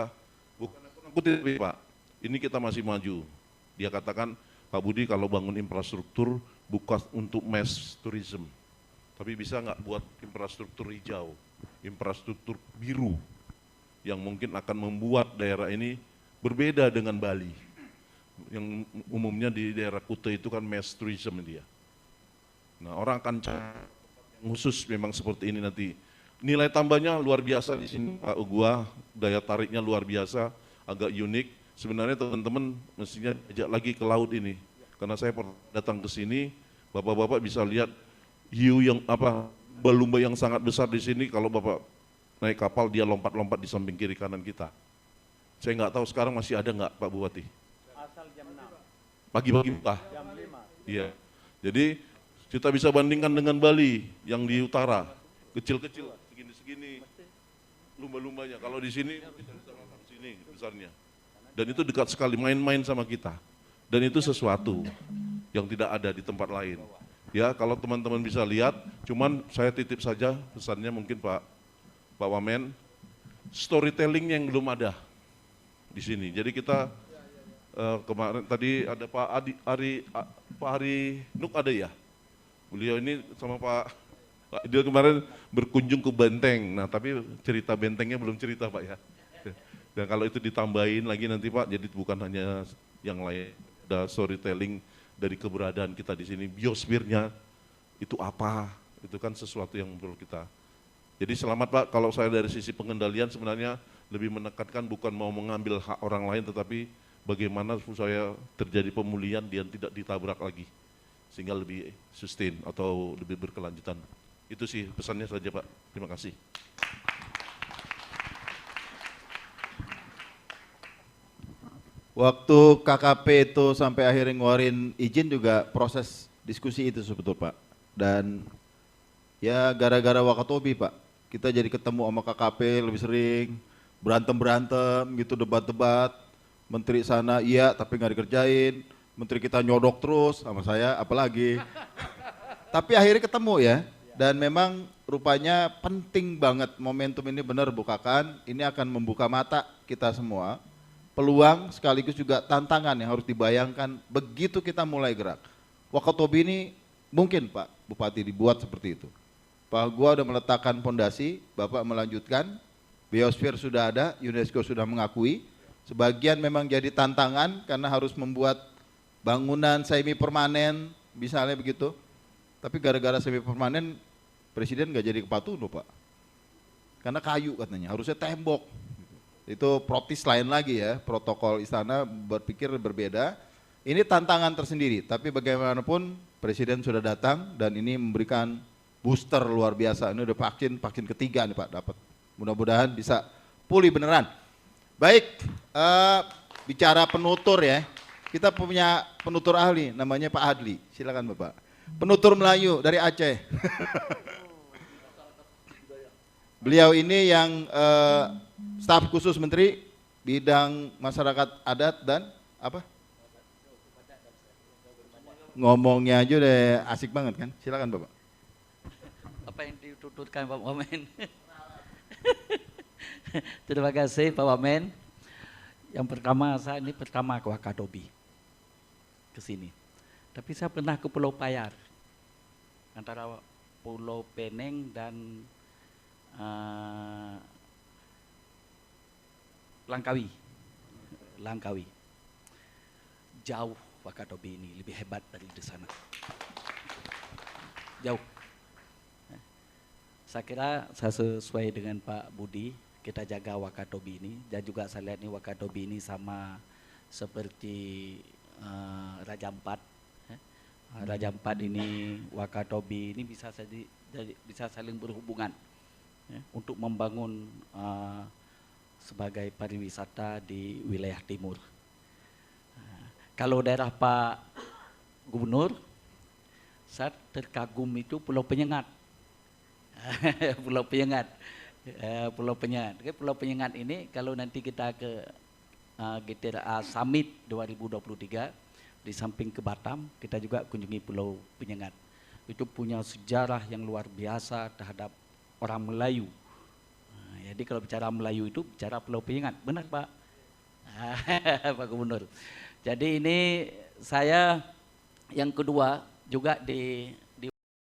bukan nakut-nakutin Pak, ini kita masih maju. Dia katakan Pak Budi kalau bangun infrastruktur bukan untuk mass tourism, tapi bisa nggak buat infrastruktur hijau, infrastruktur biru yang mungkin akan membuat daerah ini berbeda dengan Bali, yang umumnya di daerah Kuta itu kan mass tourism dia. Nah orang akan khusus memang seperti ini nanti. Nilai tambahnya luar biasa di sini Pak Gua, daya tariknya luar biasa, agak unik. Sebenarnya teman-teman mestinya ajak lagi ke laut ini, karena saya pernah datang ke sini, bapak-bapak bisa lihat hiu yang lumba yang sangat besar di sini. Kalau bapak naik kapal dia lompat-lompat di samping kiri kanan kita. Saya nggak tahu sekarang masih ada nggak Pak Bupati? Asal jam 6. Pagi-pagi buka? Jam 5. Iya, jadi kita bisa bandingkan dengan Bali yang di utara, kecil-kecil, segini-segini lumba-lumbanya. Kalau di sini, sini besarnya. Dan itu dekat sekali, main-main sama kita. Dan itu sesuatu yang tidak ada di tempat lain. Ya, kalau teman-teman bisa lihat, cuman saya titip saja pesannya mungkin Pak Wamen, storytelling yang belum ada di sini. Jadi kita kemarin tadi ada Pak Hari Nuk ada ya. Beliau ini sama Pak dia kemarin berkunjung ke Benteng. Nah, tapi cerita Bentengnya belum cerita Pak ya. Dan kalau itu ditambahin lagi nanti Pak, jadi bukan hanya yang lain, ada storytelling dari keberadaan kita di sini, biosphere-nya itu apa? Itu kan sesuatu yang perlu kita. Jadi selamat Pak, kalau saya dari sisi pengendalian sebenarnya lebih menekankan bukan mau mengambil hak orang lain, tetapi bagaimana supaya terjadi pemulihan dan tidak ditabrak lagi, sehingga lebih sustain atau lebih berkelanjutan. Itu sih pesannya saja Pak, terima kasih. Waktu KKP itu sampai akhirnya ngeluarin izin juga proses diskusi itu sebetulnya Pak. Dan ya gara-gara Wakatobi Pak, kita jadi ketemu sama KKP lebih sering, berantem gitu, debat-debat, menteri sana iya tapi nggak dikerjain, menteri kita nyodok terus sama saya apalagi. Tapi akhirnya ketemu ya, dan memang rupanya penting banget momentum ini benar bukakan, ini akan membuka mata kita semua, peluang sekaligus juga tantangan yang harus dibayangkan begitu kita mulai gerak. Wakatobi ini mungkin Pak Bupati dibuat seperti itu. Pak Gua udah meletakkan fondasi, Bapak melanjutkan, Biosphere sudah ada, UNESCO sudah mengakui, sebagian memang jadi tantangan karena harus membuat bangunan semi permanen, misalnya begitu. Tapi gara-gara semi permanen, Presiden nggak jadi ke Patuno Pak. Karena kayu katanya, harusnya tembok. Itu protes lain lagi ya, protokol istana berpikir berbeda. Ini tantangan tersendiri, tapi bagaimanapun Presiden sudah datang dan ini memberikan booster luar biasa. Ini udah vaksin ketiga nih Pak dapat. Mudah-mudahan bisa pulih beneran. Baik, bicara penutur ya. Kita punya penutur ahli namanya Pak Adli. Silakan Bapak. Penutur Melayu dari Aceh. Beliau ini yang staf khusus Menteri bidang masyarakat adat dan apa? Ngomongnya aja udah asik banget kan. Silakan Bapak. Apa yang dituturkan Pak Wamen? Terima kasih Pak Wamen. Yang pertama saya ini pertama ke Wakatobi ke sini. Tapi saya pernah ke Pulau Payar antara Pulau Peneng dan Langkawi. Jauh Wakatobi ini lebih hebat dari di sana. Jauh. Saya kira saya sesuai dengan Pak Budi, kita jaga Wakatobi ini, dan juga saya lihat ini Wakatobi ini sama seperti Raja Ampat. Raja Ampat ini, Wakatobi ini bisa saling berhubungan untuk membangun sebagai pariwisata di wilayah timur. Kalau daerah Pak Gubernur, saya terkagum itu Pulau Penyengat. Pulau Penyengat. Pulau Penyengat ini kalau nanti kita ke GTRA Summit 2023 di samping ke Batam, kita juga kunjungi Pulau Penyengat. Itu punya sejarah yang luar biasa terhadap orang Melayu. Jadi kalau bicara Melayu itu bicara Pulau Penyengat, benar Pak? Pak Gubernur. Jadi ini saya yang kedua juga di